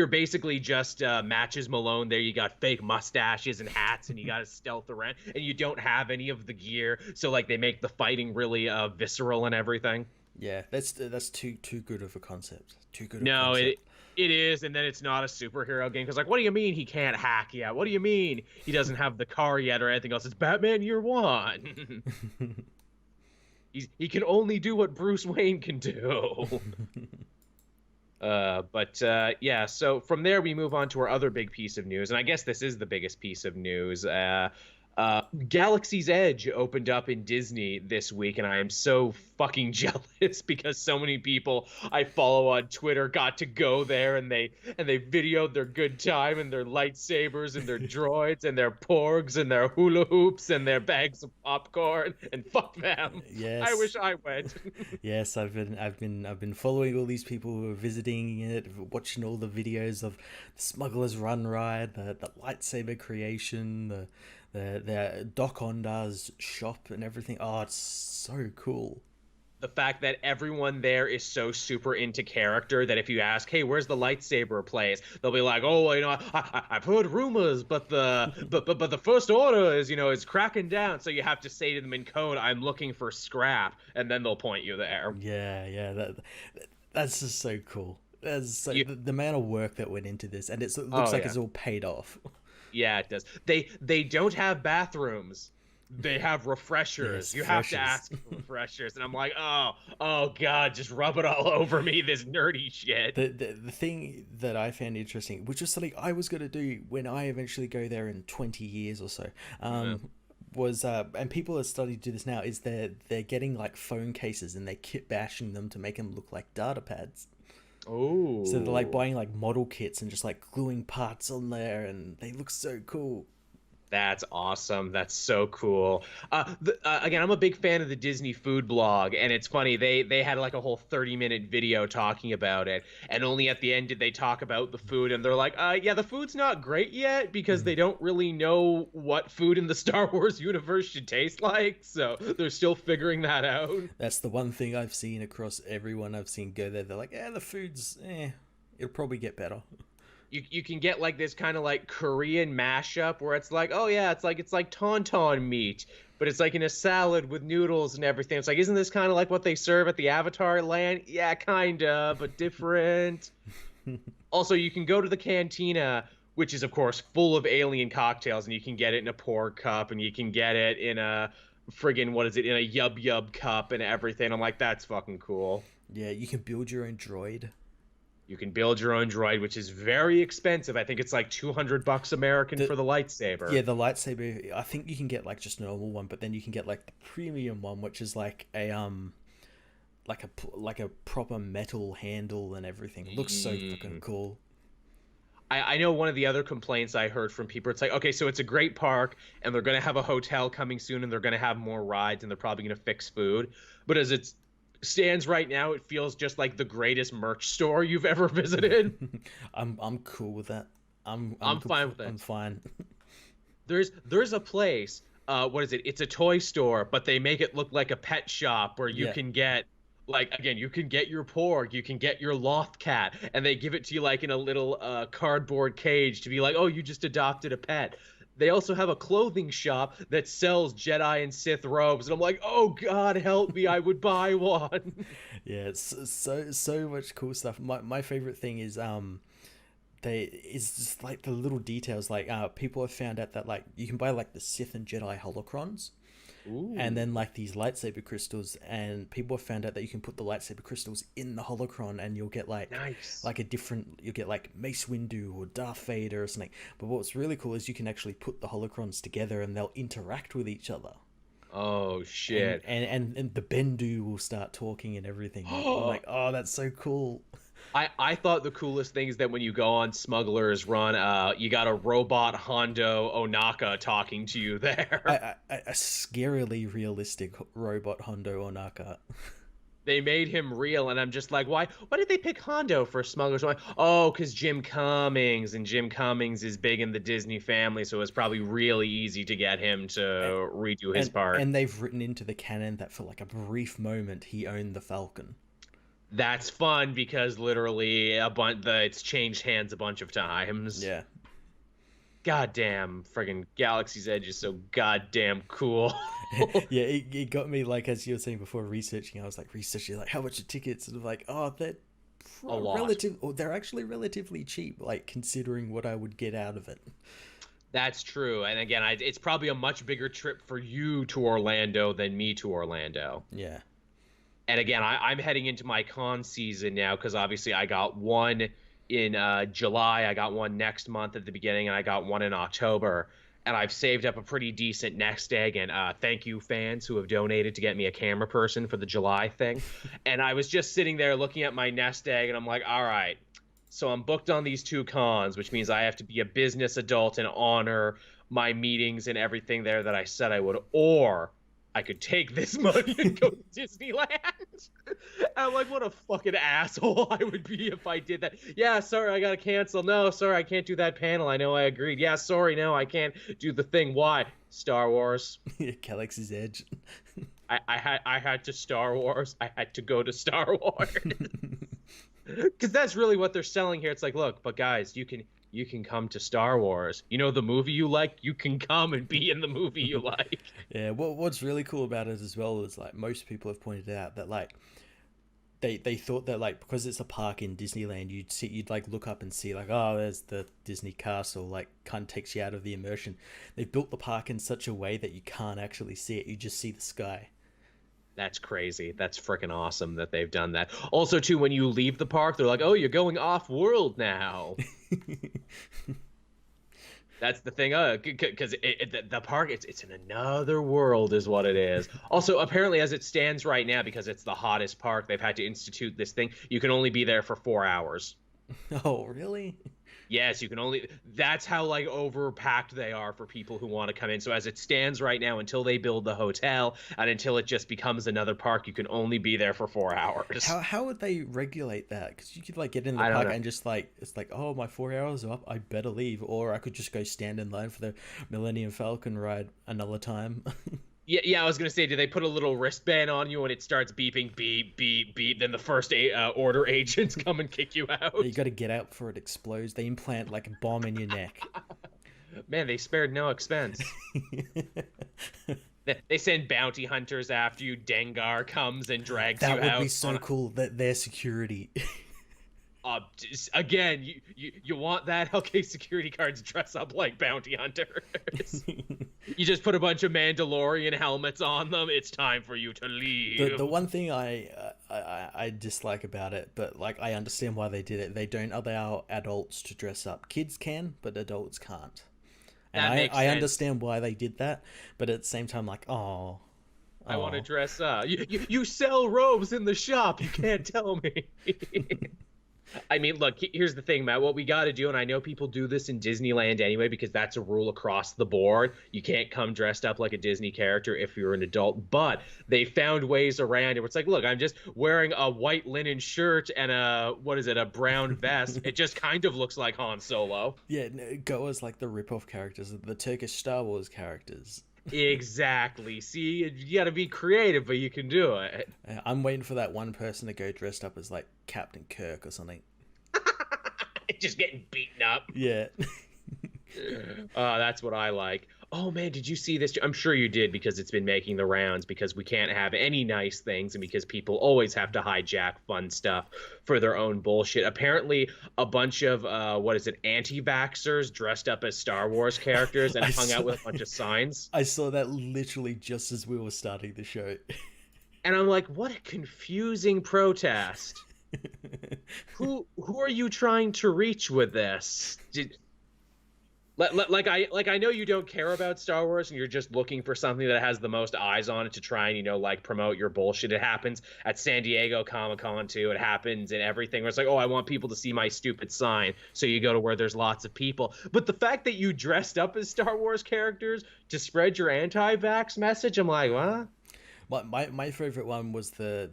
basically just Matches Malone. There, you got fake mustaches and hats, and you got to stealth around, and you don't have any of the gear. So like they make the fighting really visceral and everything. Yeah, that's too good of a concept. Too good. No, it is, and then it's not a superhero game because, like, what do you mean he can't hack yet? What do you mean he doesn't have the car yet or anything else? It's Batman Year One. He can only do what Bruce Wayne can do. Yeah. So from there we move on to our other big piece of news, and I guess this is the biggest piece of news. Galaxy's Edge opened up in Disney this week, and I am so fucking jealous because so many people I follow on Twitter got to go there, and they videoed their good time and their lightsabers and their droids and their porgs and their hula hoops and their bags of popcorn, and fuck them. Yes. I wish I went. Yes, I've been following all these people who are visiting it, watching all the videos of the Smuggler's Run ride, the lightsaber creation, the Doc Ondar's shop and everything. Oh, it's so cool. The fact that everyone there is so super into character that if you ask, hey, where's the lightsaber place? They'll be like, oh, I've heard rumors, but the First Order is cracking down. So you have to say to them in code, I'm looking for scrap, and then they'll point you there. Yeah, that's just so cool. The amount of work that went into this, and it looks like it's all paid off. Yeah, it does. They don't have bathrooms. they have refreshers. Yes, You have to refreshers. ask for refreshers. And I'm like, oh God, just rub it all over me, this nerdy shit. The thing that I found interesting, which was something I was going to do when I eventually go there in 20 years or so, Yeah. was and people are starting to do this now, is they're getting like phone cases and they're kit bashing them to make them look like data pads. So they're like Oh. buying like model kits and just like gluing parts on there, and they look so cool. That's awesome. That's so cool. Again, I'm a big fan of the Disney food blog, and it's funny they had like a whole 30-minute video talking about it, and only at the end did they talk about the food, and they're like, yeah, the food's not great yet because they don't really know what food in the Star Wars universe should taste like, so they're still figuring that out. That's the one thing I've seen across everyone I've seen go there. They're like, yeah, the food's it'll probably get better. You can get like this kind of like Korean mashup where it's like, oh yeah, it's like tauntaun meat, but it's like in a salad with noodles and everything. It's like, isn't this kind of like what they serve at the Avatar land? Yeah, kinda, but different. Also, you can go to the cantina, which is of course full of alien cocktails, and you can get it in a pour cup, and you can get it in a friggin' what is it, in a yub yub cup and everything. I'm like, that's fucking cool. Yeah, you can build your own droid. You can build your own droid, which is very expensive. I think it's like $200 American for the lightsaber. Yeah, the lightsaber. I think you can get like just a normal one, but then you can get like the premium one, which is like a like a proper metal handle and everything. It looks so fucking cool. I know one of the other complaints I heard from people, it's like, okay, so it's a great park, and they're going to have a hotel coming soon, and they're going to have more rides, and they're probably going to fix food. But as it stands right now, it feels just like the greatest merch store you've ever visited. I'm cool with that. I'm fine with that. I'm fine. There's a place, what is it? It's a toy store, but they make it look like a pet shop where you Yeah. can get, like, again, you can get your porg, you can get your loth cat, and they give it to you like in a little cardboard cage to be like, oh, you just adopted a pet. They also have a clothing shop that sells Jedi and Sith robes, and I'm like, oh God, help me, I would buy one. Yeah, it's so much cool stuff. My favorite thing is they is just like the little details. Like people have found out that like you can buy like the Sith and Jedi holocrons, Ooh. and then like these lightsaber crystals, and people have found out that you can put the lightsaber crystals in the holocron, and you'll get Nice. like a different, you'll get like Mace Windu or Darth Vader or something. But what's really cool is you can actually put the holocrons together and they'll interact with each other. Oh shit. And the Bendu will start talking and everything. I'm like, oh, that's so cool. I thought the coolest thing is that when you go on Smuggler's Run, you got a robot Hondo Onaka talking to you there. A scarily realistic robot Hondo Onaka. They made him real, and I'm just like, why? Why did they pick Hondo for Smuggler's Run? Oh, because Jim Cummings, and Jim Cummings is big in the Disney family, so it's probably really easy to get him to redo his part. And they've written into the canon that for like a brief moment he owned the Falcon. That's fun because literally it's changed hands a bunch of times. Yeah. Goddamn, friggin' Galaxy's Edge is so goddamn cool. Yeah, it got me, like, as you were saying before, researching. I was like, researching, like, how much are tickets? And I'm like, oh, they're A lot. they're actually relatively cheap, like, considering what I would get out of it. That's true. And again, it's probably a much bigger trip for you to Orlando than me to Orlando. Yeah. And again, I'm heading into my con season now because obviously I got one in July, I got one next month at the beginning, and I got one in October. And I've saved up a pretty decent nest egg. And thank you, fans who have donated to get me a camera person for the July thing. And I was just sitting there looking at my nest egg, and I'm like, all right, so I'm booked on these two cons, which means I have to be a business adult and honor my meetings and everything there that I said I would. Or I could take this money and go to Disneyland. And I'm like, what a fucking asshole I would be if I did that. Yeah, sorry, I gotta cancel. No, sorry, I can't do that panel. I know I agreed. Yeah, sorry, no, I can't do the thing. Why? Star Wars. Galaxy's Edge. I had to Star Wars. I had to go to Star Wars. Because that's really what they're selling here. It's like, look, but guys, you can come to Star Wars. You know the movie you like? You can come and be in the movie you like. Yeah, what's really cool about it as well is, like, most people have pointed out that, like, they thought that like because it's a park in Disneyland, you'd like look up and see like, oh, there's the Disney castle, like kind of takes you out of the immersion. They've built the park in such a way that you can't actually see it, you just see the sky. That's crazy. That's freaking awesome that they've done that. Also, too, when you leave the park, they're like, "Oh, you're going off world now." That's the thing, because the park, it's in another world, is what it is. Also, apparently, as it stands right now, because it's the hottest park, they've had to institute this thing. You can only be there for 4 hours. Oh, really? Yes, you can only. That's how like overpacked they are for people who want to come in. So as it stands right now, until they build the hotel and until it just becomes another park, you can only be there for 4 hours. How would they regulate that? Because you could like get in the I don't park know. and just like it's like, oh, my 4 hours are up, I better leave, or I could just go stand in line for the Millennium Falcon ride another time. Yeah. I was gonna say, do they put a little wristband on you and it starts beeping, beep, beep, beep? Then the first order agents come and kick you out. You got to get out before it explodes. They implant like a bomb in your neck. Man, they spared no expense. They send bounty hunters after you. Dengar comes and drags you out. That would be so cool. That their security. Again, you want that? Okay, security guards dress up like bounty hunters. You just put a bunch of Mandalorian helmets on them. It's time for you to leave. The one thing I dislike about it, but like I understand why they did it. They don't allow adults to dress up. Kids can, but adults can't. And That makes I sense. understand why they did that, but at the same time, like, oh, I want to dress up. You sell robes in the shop. You can't tell me. I mean, look, here's the thing, Matt. What we got to do, and I know people do this in Disneyland anyway, because that's a rule across the board. You can't come dressed up like a Disney character if you're an adult. But they found ways around it. Where it's like, look, I'm just wearing a white linen shirt and a brown vest. It just kind of looks like Han Solo. Yeah, no, go as like the rip-off characters, the Turkish Star Wars characters. Exactly. See, you got to be creative, but you can do it. I'm waiting for that one person to go dressed up as like Captain Kirk or something. Just getting beaten up. Yeah. That's what I like. Oh man, did you see this? I'm sure you did, because it's been making the rounds, because we can't have any nice things and because people always have to hijack fun stuff for their own bullshit. Apparently a bunch of anti-vaxxers dressed up as Star Wars characters and hung out with a bunch of signs. I saw that literally just as we were starting the show. And I'm like, what a confusing protest. Who are you trying to reach with this? Like I know you don't care about Star Wars and you're just looking for something that has the most eyes on it to try and, like promote your bullshit. It happens at San Diego Comic-Con too. It happens in everything where it's like, oh, I want people to see my stupid sign. So you go to where there's lots of people. But the fact that you dressed up as Star Wars characters to spread your anti-vax message, I'm like, what? My favorite one was there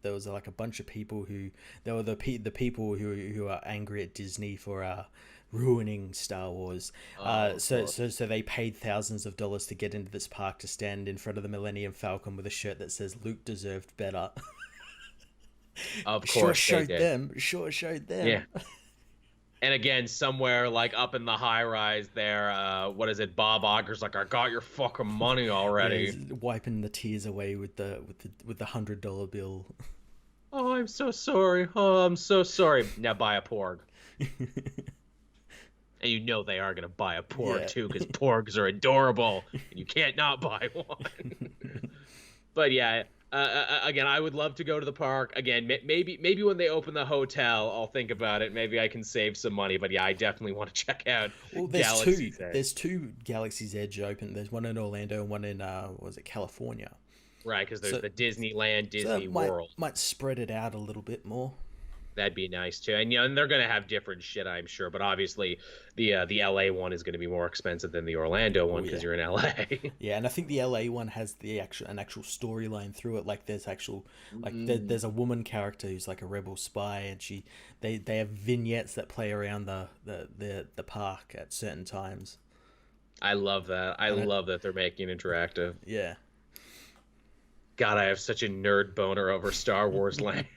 was like a bunch of people who they were the people who are angry at Disney for ruining Star Wars. So they paid thousands of dollars to get into this park to stand in front of the Millennium Falcon with a shirt that says Luke deserved better. Of course, sure showed they did. Sure showed them. Yeah. And again, somewhere like up in the high rise there, what is it? Bob Iger's like, I got your fucking money already. Yeah, wiping the tears away with the $100 bill. Oh, I'm so sorry. Oh, I'm so sorry. Now buy a porg. And you know they are gonna buy a porg too, because porgs are adorable, and you can't not buy one. But yeah. Again, I would love to go to the park. Again, maybe when they open the hotel, I'll think about it. Maybe I can save some money. But yeah, I definitely want to check out Galaxy's Edge. There's two Galaxy's Edge open. There's one in Orlando and one in California. Right, because there's the Disneyland, Disney World. Might spread it out a little bit more. That'd be nice too, and and they're gonna have different shit, I'm sure. But obviously, the LA one is gonna be more expensive than the Orlando one because you're in LA. Yeah, and I think the LA one has an actual storyline through it. Like there's there's a woman character who's like a rebel spy, and they have vignettes that play around the park at certain times. I love that. I love that they're making it interactive. Yeah. God, I have such a nerd boner over Star Wars Land.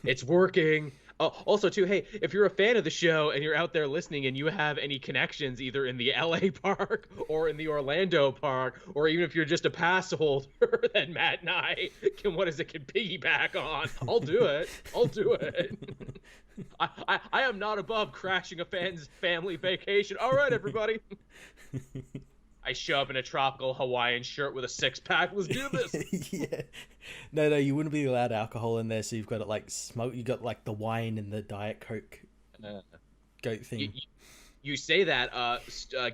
It's working. Oh, also too, hey, if you're a fan of the show and you're out there listening and you have any connections either in the LA park or in the Orlando park, or even if you're just a pass holder that Matt and I can piggyback on, I'll do it. I'll do it. I am not above crashing a fan's family vacation. All right, everybody. I show up in a tropical Hawaiian shirt with a six pack. Let's do this. Yeah. No, you wouldn't be allowed alcohol in there, so you've got it like smoke. You got like the wine and the Diet Coke Uh, goat thing. you say that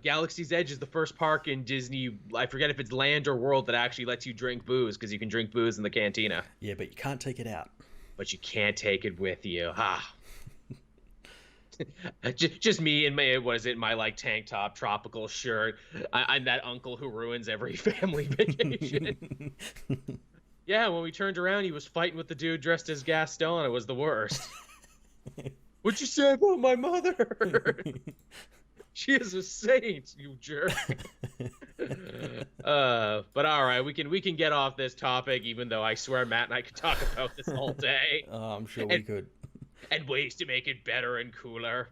Galaxy's Edge is the first park in Disney, I forget if it's Land or World, that actually lets you drink booze, because you can drink booze in the cantina, Yeah, but you can't take it out. but you can't take it with you. Just me and my like tank top tropical shirt. I'm that uncle who ruins every family vacation. Yeah, when we turned around, he was fighting with the dude dressed as Gaston. It was the worst. What'd you say about my mother? She is a saint, you jerk. But all right, we can get off this topic, even though I swear Matt and I could talk about this all day. Oh, I'm sure we could. And ways to make it better and cooler.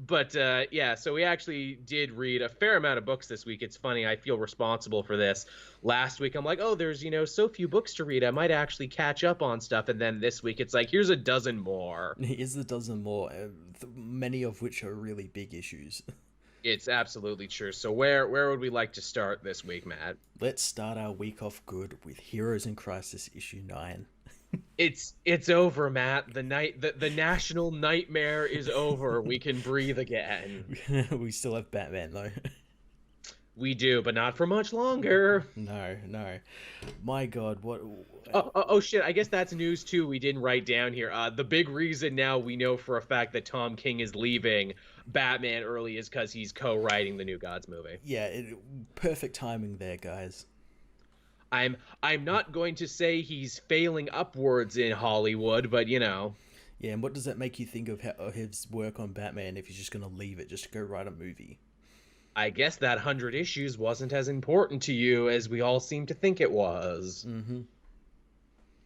But yeah, so we actually did read a fair amount of books this week. It's funny, I feel responsible for this. Last week I'm like, oh, there's so few books to read, I might actually catch up on stuff. And then this week it's like, here's a dozen more. Here's a dozen more, many of which are really big issues. It's absolutely true. So where would we like to start this week, Matt? Let's start our week off good with Heroes in Crisis issue 9. It's over, Matt. The national nightmare is over. We can breathe again. We still have Batman though. We do, but not for much longer. No. My God, what? Oh shit! I guess that's news too. We didn't write down here. The big reason now we know for a fact that Tom King is leaving Batman early is because he's co-writing the New Gods movie. Yeah, perfect timing there, guys. I'm not going to say he's failing upwards in Hollywood, but Yeah, and what does that make you think of his work on Batman if he's just going to leave it just to go write a movie? I guess that 100 issues wasn't as important to you as we all seem to think it was. Mm-hmm.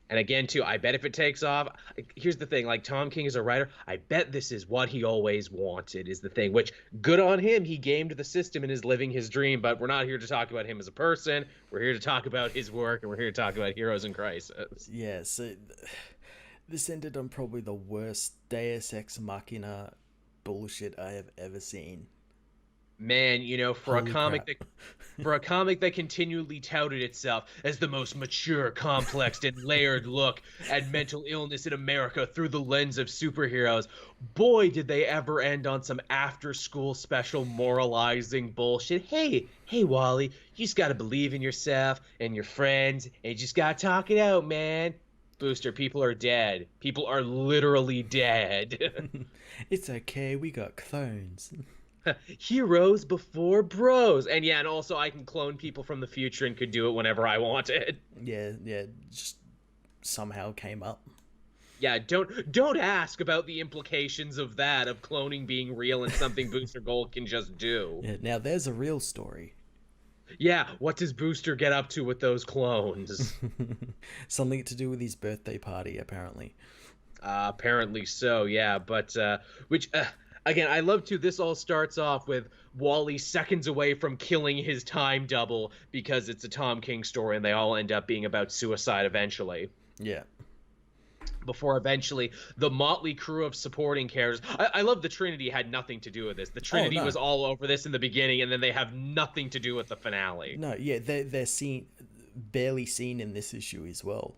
And again, too, I bet if it takes off, here's the thing, like Tom King is a writer, I bet this is what he always wanted, is the thing, which, good on him, he gamed the system and is living his dream, but we're not here to talk about him as a person, we're here to talk about his work, and we're here to talk about Heroes in Crisis. Yeah, so this ended on probably the worst Deus Ex Machina bullshit I have ever seen. Man, for Holy a comic that continually touted itself as the most mature, complex, and layered look at mental illness in America through the lens of superheroes, boy, did they ever end on some after-school special moralizing bullshit. Hey, Wally, you just gotta believe in yourself and your friends, and you just gotta talk it out, man. Booster, people are dead. People are literally dead. It's okay, we got clones. Heroes before bros. And yeah, and also I can clone people from the future and could do it whenever I wanted. Yeah, just somehow came up. Yeah, don't ask about the implications of that, of cloning being real and something Booster Gold can just do. Yeah, now there's a real story. Yeah, what does Booster get up to with those clones? Something to do with his birthday party, apparently. Apparently so, yeah, but again, I love to. This all starts off with Wally seconds away from killing his time double because it's a Tom King story and they all end up being about suicide eventually. Yeah. Before eventually the motley crew of supporting characters. I love the Trinity had nothing to do with this. The Trinity was all over this in the beginning and then they have nothing to do with the finale. No, yeah, they're barely seen in this issue as well.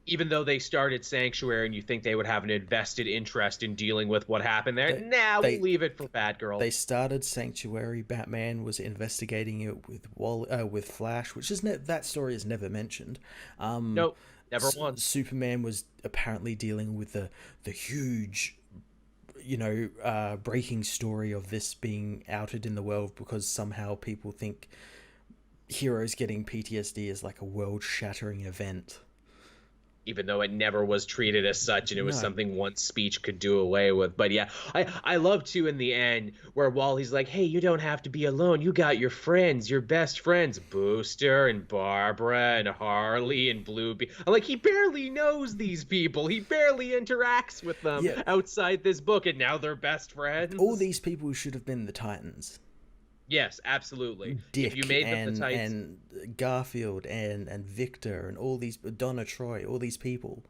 Even though they started Sanctuary and you think they would have an invested interest in dealing with what happened there, we'll leave it for Batgirl. They started Sanctuary. Batman was investigating it with Flash, which is that story is never mentioned. Nope, never once. Superman was apparently dealing with the huge, breaking story of this being outed in the world because somehow people think heroes getting PTSD is like a world-shattering event. even though it never was treated as such, and it was No. something one speech could do away with. But yeah, I love too in the end where Wally's like, hey, you don't have to be alone, you got your friends, your best friends, Booster and Barbara and Harley and Bluebeard. I'm like, he barely knows these people, he barely interacts with them Yeah. outside this book, and now they're best All friends. these people should have been the Titans. Yes, absolutely. If you Dick made them the Titans, and Garfield and Victor and all these Donna Troy, all these people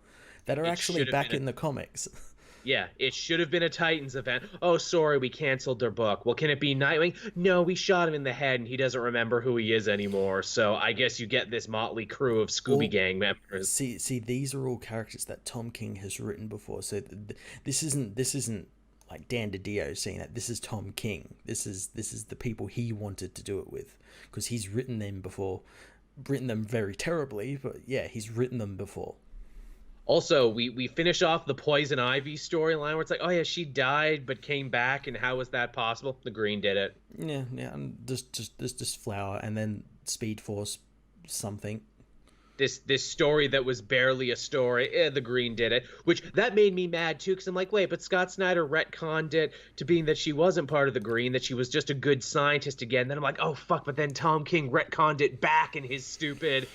that are it actually should have back been in the comics. yeah, it should have been a Titans event. Oh, sorry, we canceled their book. Well, can it be Nightwing? No, we shot him in the head and he doesn't remember who he is anymore. So I guess you get this motley crew of Scooby All Gang members. see, these are all characters that Tom King has written before. So this isn't like Dan DiDio saying that. This is Tom King. This is the people he wanted to do it with, because he's written them before, written them very terribly, but yeah, he's written them before. Also, we finish off the Poison Ivy storyline where it's like, oh yeah, she died but came back, and how was that possible? The Green did it. Yeah, and just Flower, and then Speed Force something. This story that was barely a story, the Green did it, which that made me mad too, because I'm like, wait, but Scott Snyder retconned it to being that she wasn't part of the Green, that she was just a good scientist again. Then I'm like, oh fuck, but then Tom King retconned it back in his stupid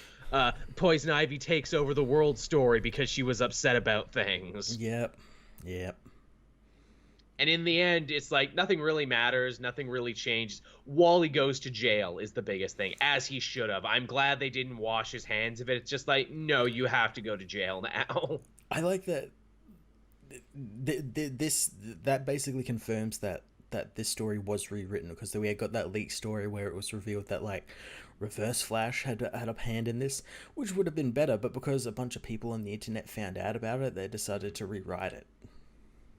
Poison Ivy takes over the world story because she was upset about things. Yep. And in the end, it's like nothing really matters, nothing really changes. Wally goes to jail is the biggest thing, as he should have. I'm glad they didn't wash his hands of it. It's just like, no, you have to go to jail now. I like that. This that basically confirms that this story was rewritten, because we had got that leaked story where it was revealed that like Reverse Flash had a hand in this, which would have been better, but because a bunch of people on the internet found out about it, they decided to rewrite it.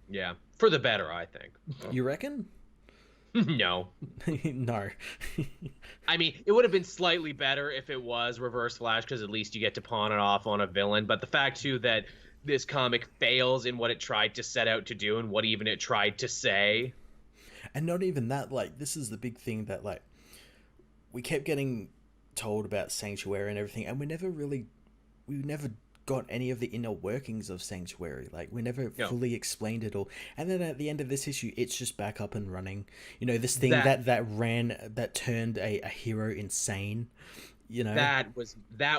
Yeah, for the better, I think. You reckon? No. No. I mean, it would have been slightly better if it was Reverse Flash, because at least you get to pawn it off on a villain. But the fact, too, that this comic fails in what it tried to set out to do and what even it tried to say. And not even that, like, this is the big thing that, like, we kept getting told about Sanctuary and everything, and we never got any of the inner workings of Sanctuary. Like, we never fully explained it all. And then at the end of this issue, it's just back up and running. You know, this thing that turned a hero insane. You know, that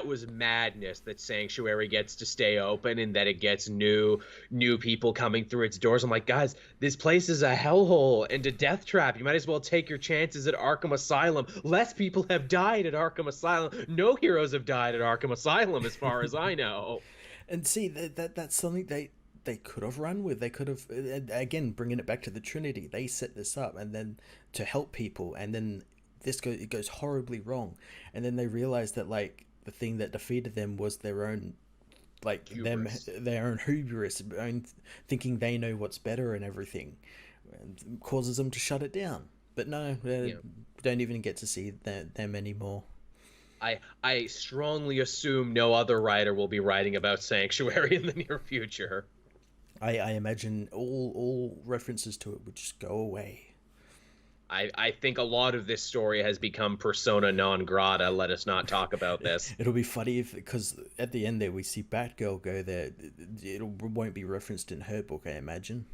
was madness, that Sanctuary gets to stay open and that it gets new people coming through its doors. I'm like, guys, this place is a hellhole and a death trap. You might as well take your chances at Arkham Asylum. Less people have died at Arkham Asylum. No heroes have died at Arkham Asylum, as far as I know. And see, that's something they could have run with. They could have, again, bringing it back to the Trinity. They set this up and then to help people, and then it goes horribly wrong, and then they realize that like the thing that defeated them was their own, like their own hubris, own thinking they know what's better and everything, and causes them to shut it down. But no, don't even get to see them anymore. I strongly assume no other writer will be writing about Sanctuary in the near future. I imagine all references to it would just go away. I think a lot of this story has become persona non grata. Let us not talk about this. It'll be funny because at the end there we see Batgirl go there. It won't be referenced in her book, I imagine.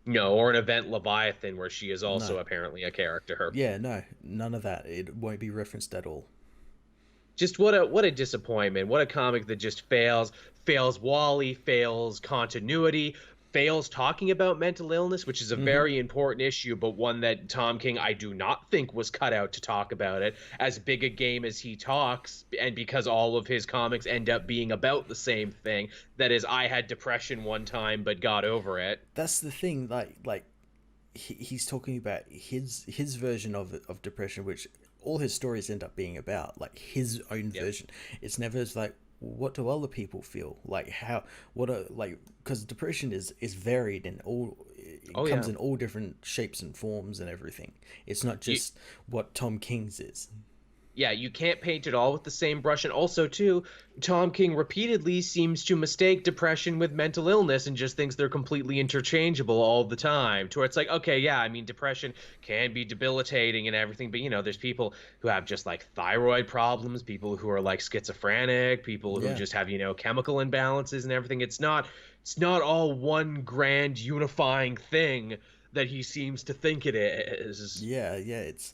No, or an Event Leviathan where she is also apparently a character. Yeah, no, none of that. It won't be referenced at all. Just what a disappointment. What a comic that just fails Wally, fails continuity, fails talking about mental illness, which is a very important issue, but one that Tom King, I do not think, was cut out to talk about it. As big a game as he talks, and because all of his comics end up being about the same thing, that is, I had depression one time but got over it. That's the thing, like he's talking about his version of depression, which all his stories end up being about, like his own version. It's never like, what do other people feel like, because depression is varied and comes in all different shapes and forms and everything. It's not just what Tom King's is. Yeah, you can't paint it all with the same brush. And also, too, Tom King repeatedly seems to mistake depression with mental illness and just thinks they're completely interchangeable all the time. To where it's like, okay, yeah, I mean, depression can be debilitating and everything, but there's people who have just like thyroid problems, people who are like schizophrenic, people who Yeah. just have, chemical imbalances and everything. It's not all one grand unifying thing that he seems to think it is. Yeah, yeah, it's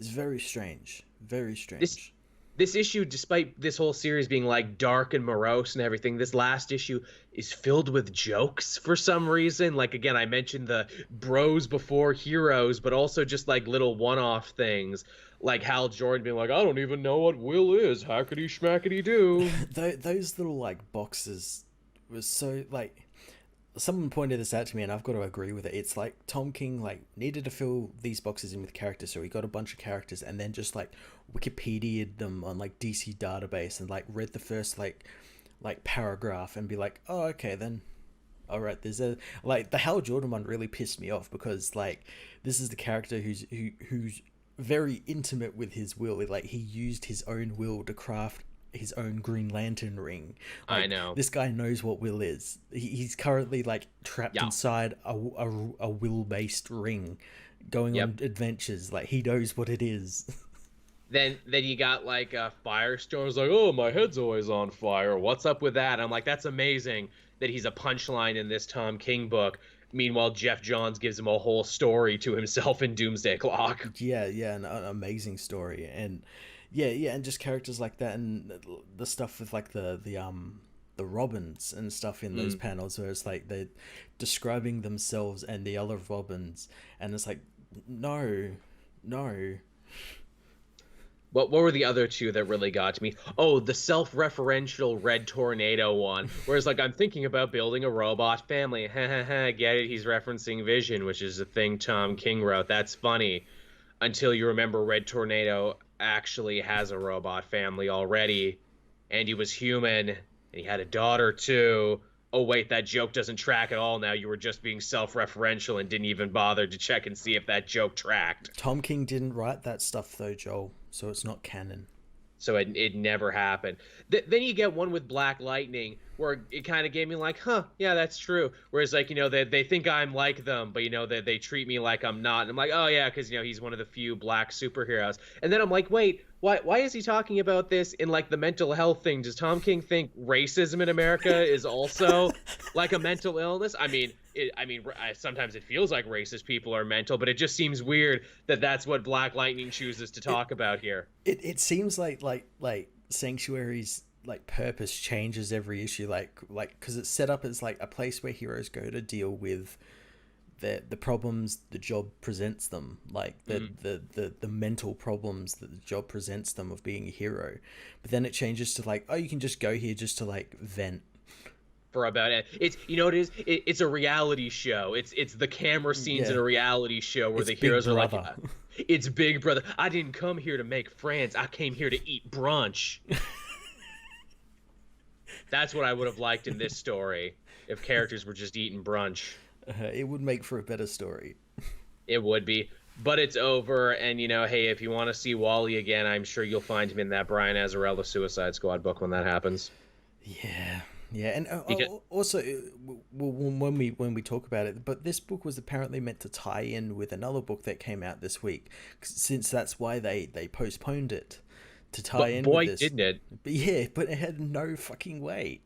very strange. Very This strange. this issue, despite this whole series being like dark and morose and everything, this last issue is filled with jokes for some reason. Like, again, I mentioned the bros before heroes, but also just like little one-off things, like Hal Jordan being like, I don't even know what will is, hackety schmackety do. Those little like boxes was so like someone pointed this out to me and I've got to agree with it. It's like Tom King like needed to fill these boxes in with characters, so he got a bunch of characters and then just like Wikipedia'd them on like DC database and like read the first like paragraph and be like, oh okay then, all right. There's a like the Hal Jordan one really pissed me off because like this is the character who's very intimate with his will. Like he used his own will to craft his own Green Lantern ring. I Like know. this guy knows what will is. He's currently like trapped Yeah. inside a will based ring, going Yep. on adventures. Like he knows what it is. Then you got like Firestorm's like, oh, my head's always on fire. What's up with that? I'm like, that's amazing that he's a punchline in this Tom King book. Meanwhile, Jeff Johns gives him a whole story to himself in Doomsday Clock. Yeah, yeah, an amazing story, and yeah, and just characters like that, and the stuff with like the Robins and stuff in those Mm. panels where it's like they're describing themselves and the other Robins, and it's like no, no, What were the other two that really got to me? Oh, the self-referential Red Tornado one. Whereas, like, I'm thinking about building a robot family. Ha ha ha, get it? He's referencing Vision, which is a thing Tom King wrote. That's funny. Until you remember Red Tornado actually has a robot family already. And he was human. And he had a daughter, too. Oh, wait, that joke doesn't track at all now. You were just being self-referential and didn't even bother to check and see if that joke tracked. Tom King didn't write that stuff though, Joel, so it's not canon. So it never happened. Then you get one with Black Lightning where it kind of gave me like, huh, yeah, that's true. Whereas like, they think I'm like them, but they treat me like I'm not. And I'm like, oh yeah, because he's one of the few black superheroes. And then I'm like, wait, why is he talking about this in like the mental health thing? Does Tom King think racism in America is also like a mental illness? Sometimes it feels like racist people are mental, but it just seems weird that that's what Black Lightning chooses to talk about here. It seems like Sanctuary's like purpose changes every issue, like because it's set up as like a place where heroes go to deal with the problems the job presents them, like the mental problems that the job presents them of being a hero. But then it changes to like, oh, you can just go here just to like vent. For about it, it's what it is. It's a reality show. It's the camera scenes Yeah. in a reality show where It's the Big heroes are like, Brother. it's Big Brother. I didn't come here to make friends. I came here to eat brunch. That's what I would have liked in this story if characters were just eating brunch. It would make for a better story. It would be. But it's over, and hey, if you want to see Wally again, I'm sure you'll find him in that Brian Azzarello Suicide Squad book when that happens. Yeah, yeah, and Because, also when we talk about it, but this book was apparently meant to tie in with another book that came out this week, since that's why they postponed it to tie but in boy, with this. didn't it? But yeah, but it had no fucking weight.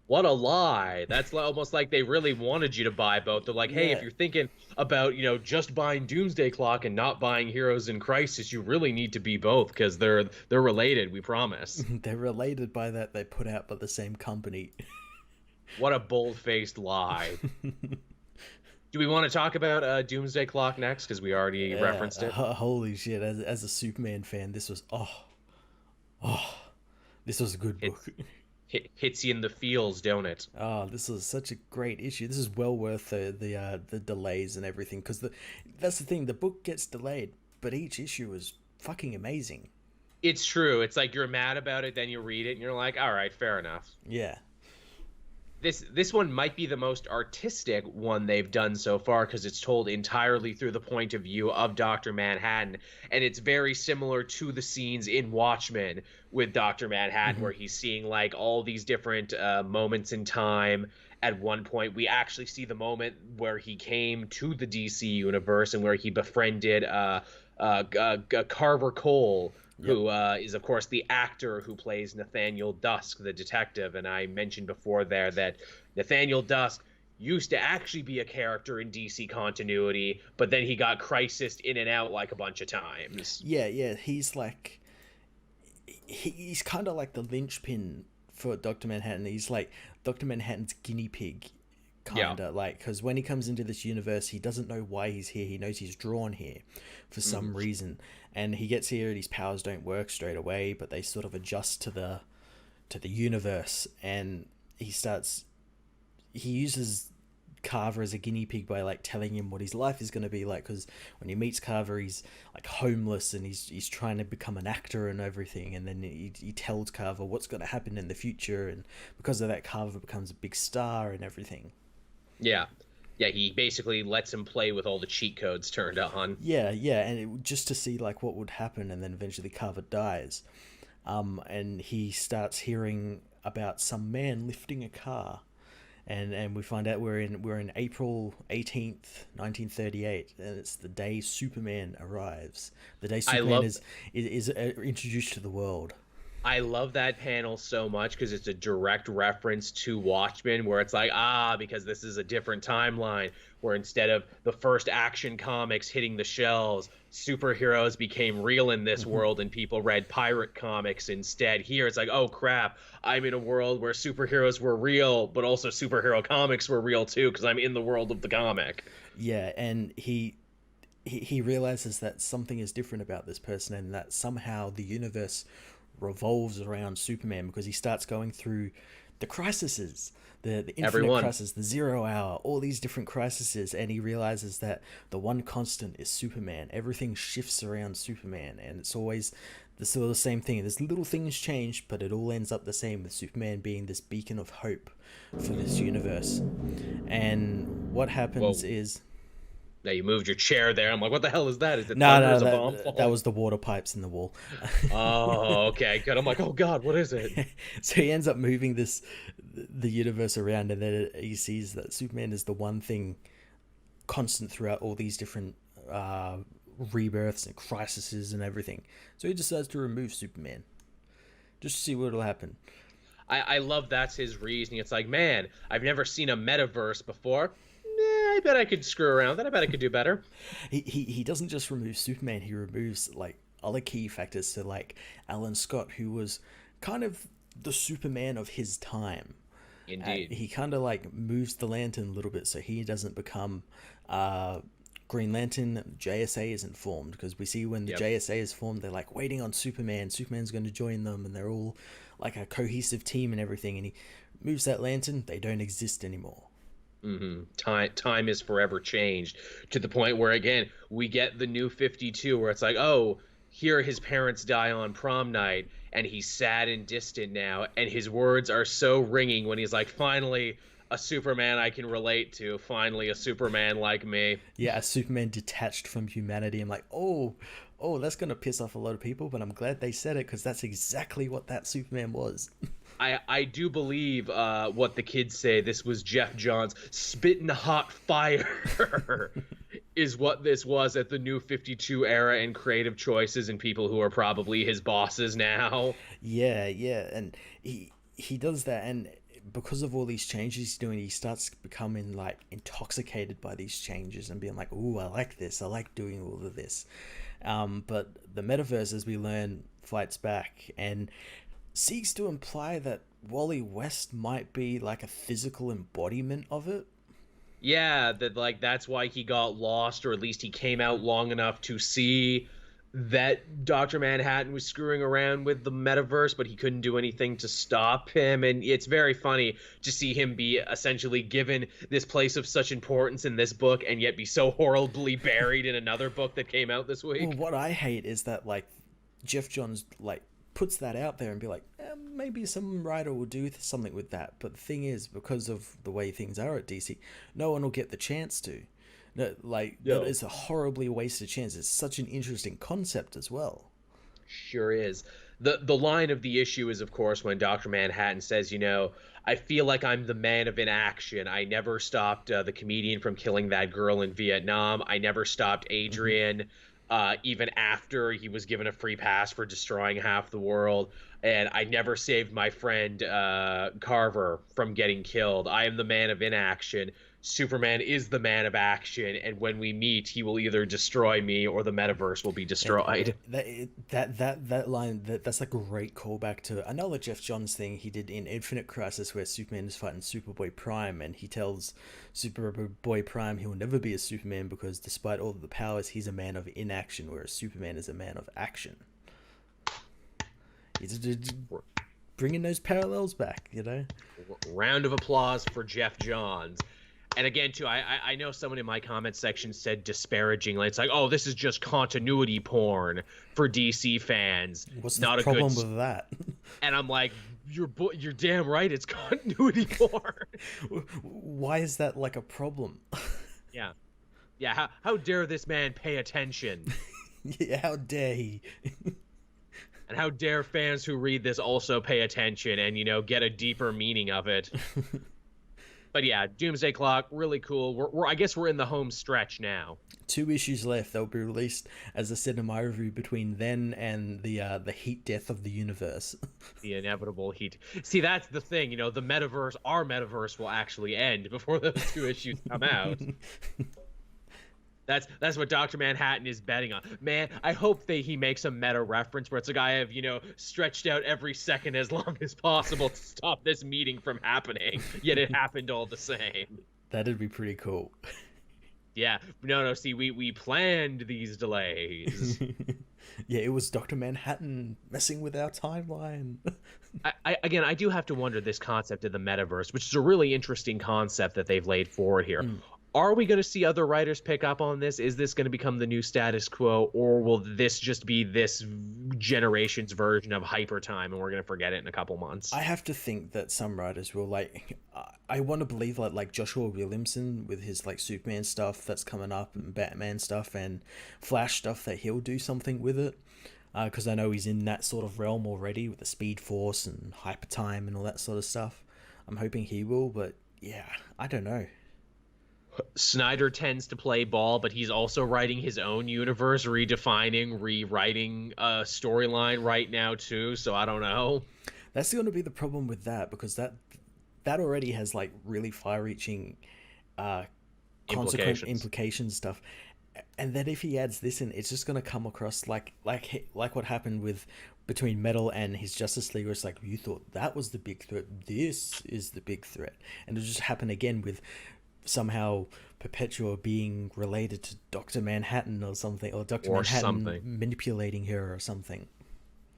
What a lie. That's almost like they really wanted you to buy both. They're like, hey, if Yeah. you're thinking about, just buying Doomsday Clock and not buying Heroes in Crisis, you really need to be both because they're related, we promise. They're related by that they put out by the same company. What a bold-faced lie. Do we want to talk about Doomsday Clock next? Because we already referenced it. Holy shit! As a Superman fan, this was this was a good book. Hits you in the feels, don't it? Oh, this was such a great issue. This is well worth the delays and everything, because that's the thing. The book gets delayed, but each issue is fucking amazing. It's true. It's like you're mad about it, then you read it, and you're like, all right, fair enough. Yeah. This one might be the most artistic one they've done so far because it's told entirely through the point of view of Dr. Manhattan, and it's very similar to the scenes in Watchmen with Dr. Manhattan, where he's seeing like all these different moments in time. At one point, we actually see the moment where he came to the DC universe and where he befriended Carver Cole, who is, of course, the actor who plays Nathaniel Dusk, the detective. And I mentioned before there that Nathaniel Dusk used to actually be a character in DC continuity, but then he got crisised in and out like a bunch of times. Yeah, yeah, he's like, he's kind of like the linchpin for Dr. Manhattan. He's like Dr. Manhattan's guinea pig, kind of like, because when he comes into this universe, he doesn't know why he's here. He knows he's drawn here for some reason, and he gets here and his powers don't work straight away, but they sort of adjust to the universe, and he uses Carver as a guinea pig by like telling him what his life is going to be like, because when he meets Carver, he's like homeless and he's trying to become an actor and everything, and then he tells Carver what's going to happen in the future, and because of that, Carver becomes a big star and everything. Yeah, he basically lets him play with all the cheat codes turned on. Yeah, and just to see like what would happen, and then eventually Carver dies, and he starts hearing about some man lifting a car. And we find out we're in April 18th, 1938, and it's the day Superman arrives. The day Superman is introduced to the world. I love that panel so much because it's a direct reference to Watchmen, where it's like, because this is a different timeline, where instead of the first Action Comics hitting the shelves, superheroes became real in this world and people read pirate comics instead. Here it's like, oh crap, I'm in a world where superheroes were real, but also superhero comics were real too, because I'm in the world of the comic. Yeah, and he realizes that something is different about this person, and that somehow the universe revolves around Superman, because he starts going through the crises, the infinite crisis, the 0 hour, all these different crises, and he realizes that the one constant is Superman. Everything shifts around Superman, and it's always the same thing. There's little things change, but it all ends up the same, with Superman being this beacon of hope for this universe. And what happens is... Now you moved your chair there. I'm like, what the hell is that? Is it no, that was the water pipes in the wall. Oh, okay, good. I'm like, oh god, what is it? So he ends up moving the universe around, and then he sees that Superman is the one thing constant throughout all these different rebirths and crises and everything. So he decides to remove Superman, just to see what will happen. I love that's his reasoning. It's like, man, I've never seen a metaverse before. I bet I could screw around with that. I bet I could do better. He doesn't just remove Superman. He removes like other key factors. So like Alan Scott, who was kind of the Superman of his time. Indeed. He kind of like moves the Lantern a little bit, so he doesn't become Green Lantern. JSA isn't formed, because we see when the JSA is formed, they're like waiting on Superman. Superman's going to join them, and they're all like a cohesive team and everything. And he moves that Lantern. They don't exist anymore. Time is forever changed, to the point where, again, we get the New 52, where it's like, oh, here his parents die on prom night, and he's sad and distant now, and his words are so ringing when he's like, finally a Superman I can relate to, finally a Superman like me. Yeah, a Superman detached from humanity. I'm like, oh, that's gonna piss off a lot of people, but I'm glad they said it, because that's exactly what that Superman was. I do believe what the kids say. This was Jeff Johns' spitting hot fire is what this was at the New 52 era, and creative choices and people who are probably his bosses now. Yeah, and he does that, and because of all these changes he's doing, he starts becoming like intoxicated by these changes and being like, ooh, I like this. I like doing all of this. But the metaverse, as we learn, fights back and seeks to imply that Wally West might be like a physical embodiment of it. Yeah, that like that's why he got lost, or at least he came out long enough to see that Dr. Manhattan was screwing around with the metaverse, but he couldn't do anything to stop him. And it's very funny to see him be essentially given this place of such importance in this book, and yet be so horribly buried in another book that came out this week. Well, what I hate is that like Jeff Johns like puts that out there and be like, maybe some writer will do something with that. But the thing is, because of the way things are at DC, no one will get the chance to. No, like, that is a horribly wasted chance. It's such an interesting concept as well. Sure is. The line of the issue is, of course, when Dr. Manhattan says, I feel like I'm the man of inaction. I never stopped the comedian from killing that girl in Vietnam. I never stopped Adrian, even after he was given a free pass for destroying half the world. And I never saved my friend Carver from getting killed. I am the man of inaction. Superman is the man of action, and when we meet, he will either destroy me or the metaverse will be destroyed. That line, that's like a great callback to another Jeff Johns thing he did in Infinite Crisis, where Superman is fighting Superboy Prime, and he tells Superboy Prime he'll never be a Superman because despite all of the powers, he's a man of inaction, whereas Superman is a man of action. He's bringing those parallels back, Round of applause for Jeff Johns. And again, too, I know someone in my comment section said disparagingly, it's like, oh, this is just continuity porn for DC fans. What's the problem with that? And I'm like, you're damn right, it's continuity porn. Why is that like a problem? Yeah. How dare this man pay attention? Yeah, how dare he? And how dare fans who read this also pay attention and get a deeper meaning of it. But yeah, Doomsday Clock, really cool. I guess we're in the home stretch now. 2 issues left. They'll be released, as I said in my review, between then and the heat death of the universe. The inevitable heat. See, that's the thing. The metaverse, our metaverse, will actually end before those 2 issues come out. That's what Dr. Manhattan is betting on. Man, I hope that he makes a meta reference where it's like, I have, stretched out every second as long as possible to stop this meeting from happening, yet it happened all the same. That'd be pretty cool. Yeah. No, see, we planned these delays. Yeah, it was Dr. Manhattan messing with our timeline. I do have to wonder this concept of the metaverse, which is a really interesting concept that they've laid forward here. Are we going to see other writers pick up on this? Is this going to become the new status quo, or will this just be this generation's version of Hyper Time, and we're going to forget it in a couple months? I have to think that some writers will, I want to believe like Joshua Williamson with his Superman stuff that's coming up and Batman stuff and Flash stuff, that he'll do something with it. Because I know he's in that sort of realm already with the Speed Force and Hyper Time and all that sort of stuff. I'm hoping he will, but yeah, I don't know. Snyder tends to play ball, but he's also writing his own universe, rewriting a storyline right now too, so I don't know. That's going to be the problem with that, because that already has really far-reaching consequent implications stuff. And then if he adds this in, it's just going to come across like what happened with between Metal and his Justice League, where it's like, you thought that was the big threat, this is the big threat. And it'll just happen again with somehow Perpetua being related to Dr. Manhattan or something, or Dr. Manhattan manipulating her or something.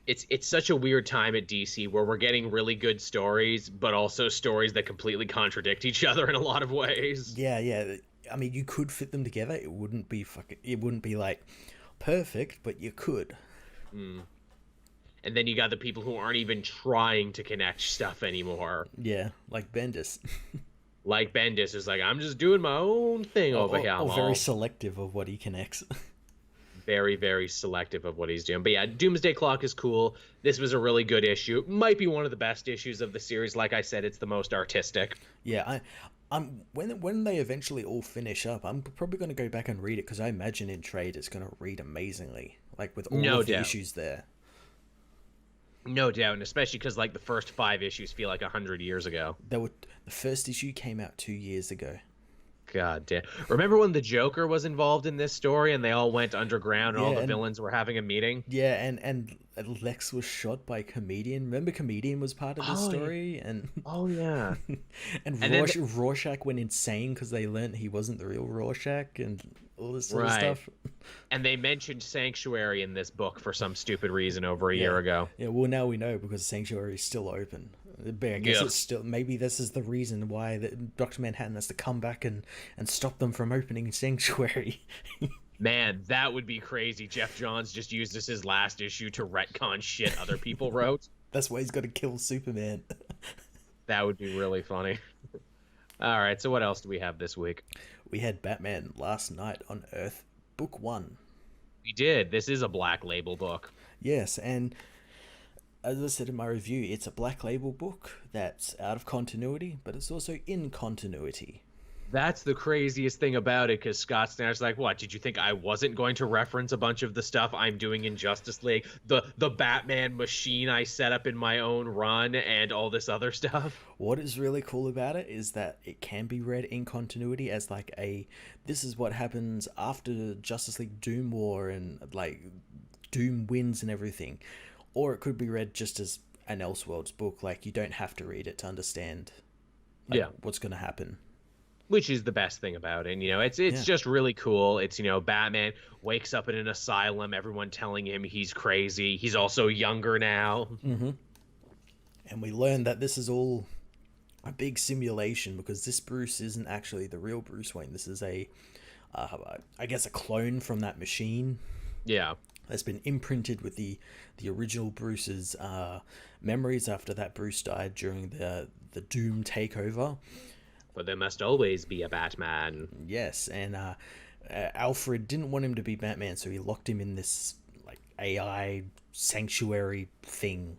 It's such a weird time at DC where we're getting really good stories, but also stories that completely contradict each other in a lot of ways. Yeah. I mean, you could fit them together. It wouldn't be perfect, but you could. And then you got the people who aren't even trying to connect stuff anymore. Yeah, like Bendis. Like Bendis is like, I'm just doing my own thing over here. Very selective of what he connects. Very, very selective of what he's doing. But yeah, Doomsday Clock is cool. This was a really good issue. Might be one of the best issues of the series. Like I said, it's the most artistic. Yeah, I'm when they eventually all finish up, I'm probably going to go back and read it, because I imagine in trade it's going to read amazingly, with all of the issues there. No doubt, and especially because the first 5 issues feel like 100 years ago. The first issue came out 2 years ago. God damn. Remember when the Joker was involved in this story and they all went underground and all the villains were having a meeting? Yeah, and Lex was shot by Comedian. Remember Comedian was part of the story? And oh, yeah. and Rorschach went insane because they learned he wasn't the real Rorschach and all this sort of stuff. And they mentioned Sanctuary in this book for some stupid reason over a year ago. Yeah, well, now we know, because Sanctuary is still open. But I guess it's still, maybe this is the reason why Dr. Manhattan has to come back and stop them from opening Sanctuary. Man, that would be crazy. Jeff Johns just used this his last issue to retcon shit other people wrote. That's why he's got to kill Superman. That would be really funny. All right, so what else do we have this week? We had Batman Last Night on Earth, Book 1. We did. This is a Black Label book. Yes, and as I said in my review, it's a Black Label book that's out of continuity, but it's also in continuity. That's the craziest thing about it, because Scott Snyder's like, what, did you think I wasn't going to reference a bunch of the stuff I'm doing in Justice League? The Batman machine I set up in my own run and all this other stuff? What is really cool about it is that it can be read in continuity as like this is what happens after Justice League Doom War and like Doom wins and everything. Or it could be read just as an Elseworlds book, like you don't have to read it to understand what's going to happen. Which is the best thing about it. It's just really cool. It's, Batman wakes up in an asylum, everyone telling him he's crazy. He's also younger now. Mm-hmm. And we learn that this is all a big simulation, because this Bruce isn't actually the real Bruce Wayne. This is I guess a clone from that machine. Yeah. That's been imprinted with the original Bruce's memories after that Bruce died during the Doom takeover. But there must always be a Batman. Yes, and Alfred didn't want him to be Batman, so he locked him in this like AI sanctuary thing.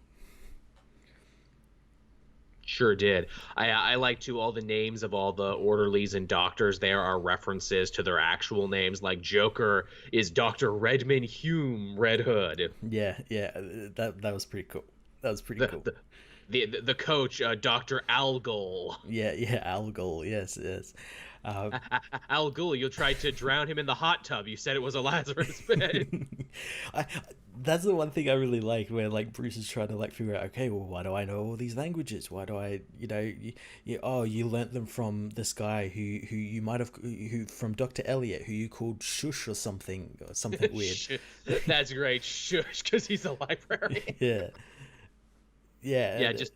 Sure did. I like to all the names of all the orderlies and doctors there are references to their actual names. Like Joker is Dr. Redmond Hume Red Hood. Yeah, that was pretty cool. That was pretty cool. The coach, Dr. Algol. Yeah, Algol. Yes. Algol, you tried to drown him in the hot tub. You said it was a Lazarus pit. That's the one thing I really like, where like Bruce is trying to like figure out, okay, well, why do I know all these languages? Why do I, you learnt them from this guy who you might have, who from Dr. Elliot, who you called Shush or something weird. That's great, Shush, because he's a librarian. Yeah, just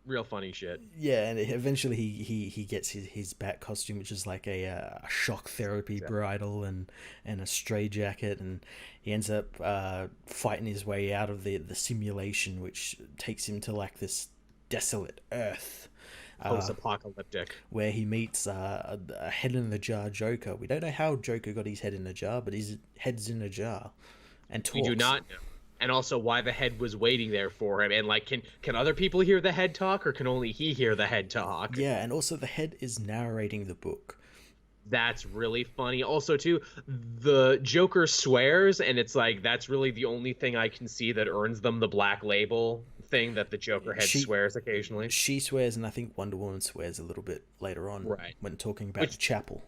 real funny shit. Yeah, and eventually he gets his bat costume, which is like a shock therapy bridle and a stray jacket, and he ends up fighting his way out of the simulation, which takes him to like this desolate Earth. Post-apocalyptic. Where he meets a head in the jar Joker. We don't know how Joker got his head in a jar, but his head's in a jar and talks. We do not know. And also why the head was waiting there for him. And like, can other people hear the head talk, or can only he hear the head talk? Yeah, and also the head is narrating the book. That's really funny. Also, too, the Joker swears, and it's like, that's really the only thing I can see that earns them the Black Label thing, that the Joker head swears occasionally. She swears, and I think Wonder Woman swears a little bit later on, right, when talking about the chapel.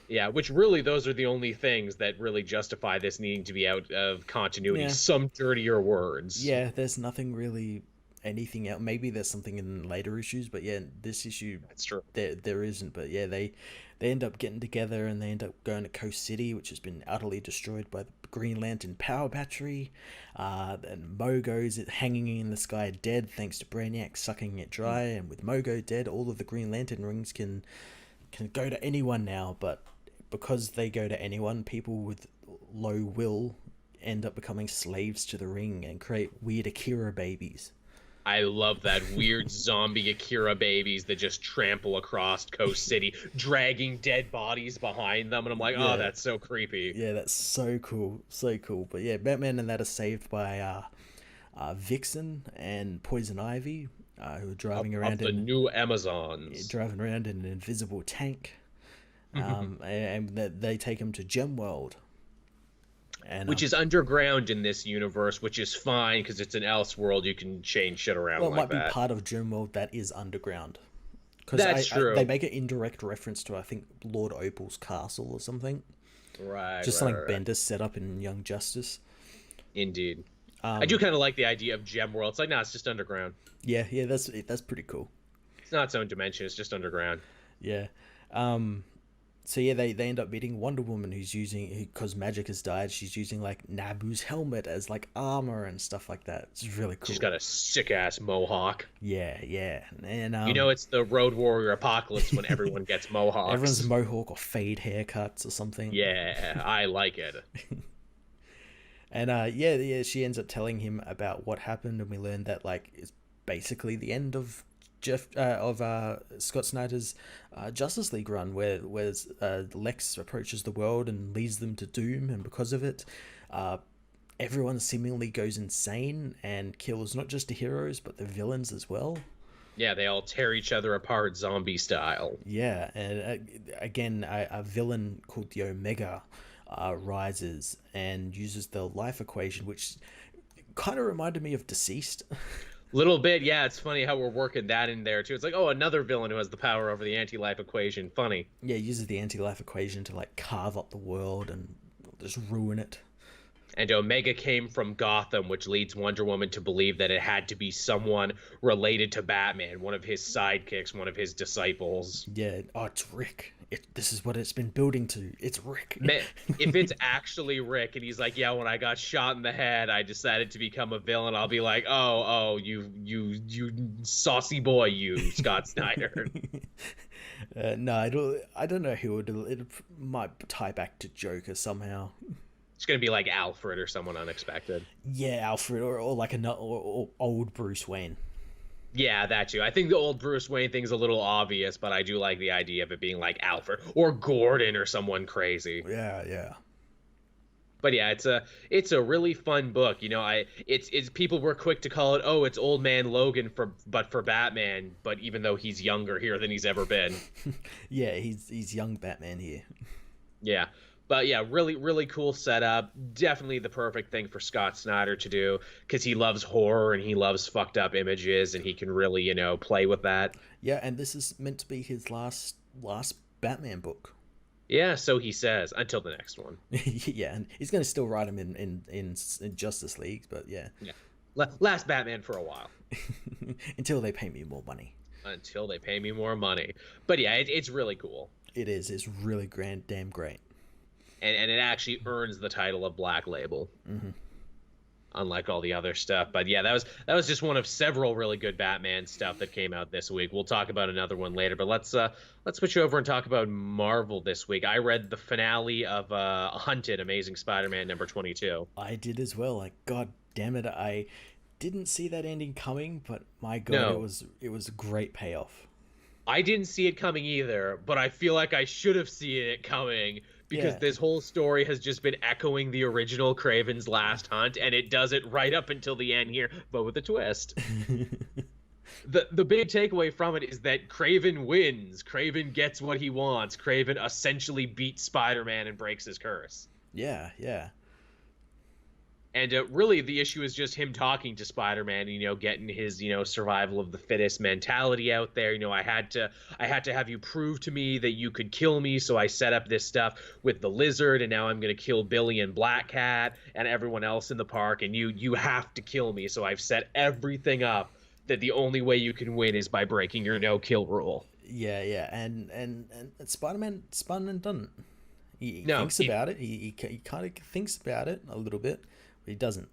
Yeah, which really, those are the only things that really justify this needing to be out of continuity. Yeah. Some dirtier words. Yeah, there's nothing really, anything else. Maybe there's something in later issues, but yeah, this issue, that's true. There isn't. But yeah, they end up getting together, and they end up going to Coast City, which has been utterly destroyed by the Green Lantern power battery. And Mogo's hanging in the sky dead, thanks to Brainiac sucking it dry. And with Mogo dead, all of the Green Lantern rings can go to anyone now, but because they go to anyone, people with low will end up becoming slaves to the ring and create weird Akira babies. I love that. Weird zombie Akira babies that just trample across Coast City, dragging dead bodies behind them. And I'm like, oh, that's so creepy. Yeah, that's so cool. So cool. But yeah, Batman and that are saved by Vixen and Poison Ivy, who are driving around the new Amazons. Driving around in an invisible tank. And they take him to Gemworld. And, which is underground in this universe, which is fine because it's an Elseworld. You can change shit around like that. Well, it might be part of Gemworld that is underground. That's true. They make an indirect reference to, I think, Lord Opal's castle or something. Right. Just like Bendis set up in Young Justice. Indeed. I do kind of like the idea of Gemworld. It's like, it's just underground. Yeah, that's pretty cool. It's not its own dimension. It's just underground. Yeah. So yeah, they end up meeting Wonder Woman, who's using, because Magic has died, she's using like Nabu's helmet as like armor and stuff like that. It's really She's cool. got a sick ass mohawk. Yeah, yeah, and You know, it's the Road Warrior apocalypse when everyone gets everyone's mohawks. mohawk or fade haircuts or something. Yeah, I like it. And yeah, yeah, she ends up telling him about what happened, and we learn that like it's basically the end of Scott Snyder's Justice League run, where Lex approaches the world and leads them to doom, and because of it, uh, everyone seemingly goes insane and kills not just the heroes but the villains as well. Yeah, they all tear each other apart zombie style. Yeah, and again, a villain called the Omega rises and uses the life equation, which kind of reminded me of Deceased. Little bit, yeah, it's funny how we're working that in there too. It's like, oh, another villain who has the power over the anti-life equation. Funny. Yeah, uses the anti-life equation to like carve up the world and just ruin it. And Omega came from Gotham, which leads Wonder Woman to believe that it had to be someone related to Batman, one of his sidekicks, one of his disciples. Yeah, oh, it's Rick. This is what it's been building to. It's Rick. Man, if it's actually Rick and he's like, yeah, when I got shot in the head, I decided to become a villain, I'll be like, oh, you saucy boy, you, Scott Snyder. No, I don't know who it might tie back to Joker somehow. It's gonna be like Alfred or someone unexpected. Yeah, Alfred, or like or old Bruce Wayne. Yeah, that too. I think the old Bruce Wayne thing's a little obvious, but I do like the idea of it being like Alfred or Gordon or someone crazy. Yeah, yeah. But yeah, it's a really fun book. You know, it's people were quick to call it, oh, it's Old Man Logan for Batman, but even though he's younger here than he's ever been. Yeah, he's young Batman here. Yeah. But yeah, really, really cool setup. Definitely the perfect thing for Scott Snyder to do because he loves horror and he loves fucked up images and he can really, play with that. Yeah, and this is meant to be his last Batman book. Yeah, so he says, until the next one. Yeah, and he's going to still write him in Justice League, but yeah. Yeah. Last Batman for a while. Until they pay me more money. Until they pay me more money. But yeah, it's really cool. It is. It's really damn great. And it actually earns the title of Black Label, Mm-hmm. unlike all the other stuff. But yeah, that was just one of several really good Batman stuff that came out this week. We'll talk about another one later, but let's switch over and talk about Marvel this week. I read the finale of Hunted, Amazing Spider-Man number 22. I did as well. Like, god damn it, I didn't see that ending coming, but my god, No. it was a great payoff. I didn't see it coming either, but I feel like I should have seen it coming because Yeah. this whole story has just been echoing the original Kraven's Last Hunt, and it does it right up until the end here, but with a twist. The big takeaway from it is that Kraven wins. Kraven gets what he wants. Kraven essentially beats Spider-Man and breaks his curse. Yeah, yeah. And really, the issue is just him talking to Spider-Man, getting his, survival of the fittest mentality out there. I had to have you prove to me that you could kill me, so I set up this stuff with the Lizard, and now I'm going to kill Billy and Black Cat and everyone else in the park, and you have to kill me, so I've set everything up that the only way you can win is by breaking your no-kill rule. Yeah, yeah. And Spider-Man doesn't. He No, thinks about it. He kind of thinks about it a little bit. He doesn't.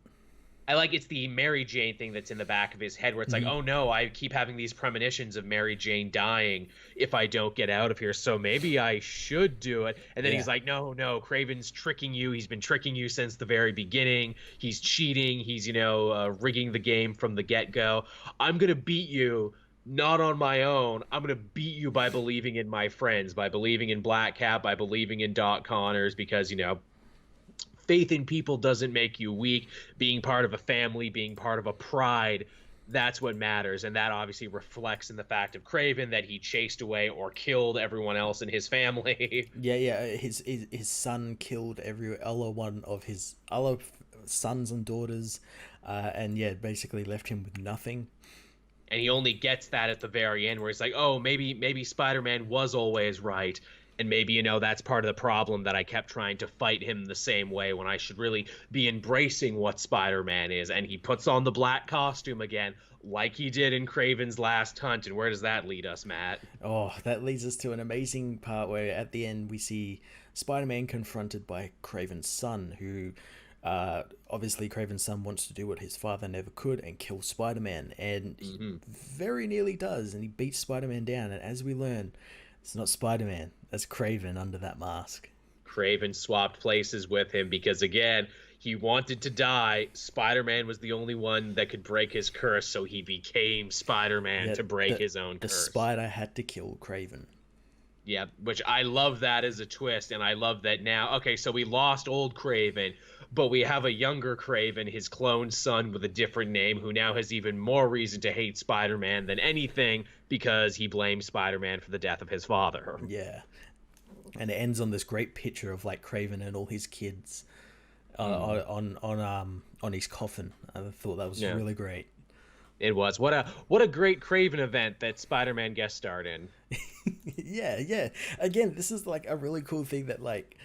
I like it's the Mary Jane thing that's in the back of his head where it's like, oh no, I keep having these premonitions of Mary Jane dying if I don't get out of here, so maybe I should do it. And then he's like, no, Kraven's tricking you. He's been tricking you since the very beginning. He's cheating. He's, rigging the game from the get-go. I'm going to beat you. Not on my own. I'm going to beat you by believing in my friends, by believing in Black Cat, by believing in Doc Connors, because, faith in people doesn't make you weak. Being part of a family, being part of a pride, that's what matters. And that obviously reflects in the fact of Kraven that he chased away or killed everyone else in his family. Yeah. His son killed other sons and daughters, and basically left him with nothing. And he only gets that at the very end where he's like, oh, maybe Spider-Man was always right. And maybe, that's part of the problem, that I kept trying to fight him the same way when I should really be embracing what Spider-Man is. And he puts on the black costume again, like he did in Kraven's Last Hunt. And where does that lead us, Matt? Oh, that leads us to an amazing part where at the end we see Spider-Man confronted by Kraven's son, who obviously Kraven's son wants to do what his father never could and kill Spider-Man, and he very nearly does, and he beats Spider-Man down. And as we learn, it's not Spider-Man, that's Kraven under that mask. Kraven swapped places with him because, again, he wanted to die. Spider-Man was the only one that could break his curse, so he became Spider-Man to break his own The curse. spider had to kill Kraven. Yeah, which I love that as a twist, and I love that now. Okay, so we lost old Kraven, but we have a younger Kraven, his clone son with a different name, who now has even more reason to hate Spider-Man than anything because he blames Spider-Man for the death of his father. Yeah. And it ends on this great picture of like Kraven and all his kids on his coffin. I thought that was really great. It was. What a great Kraven event that Spider-Man guest starred in. Yeah. Again, this is like a really cool thing that like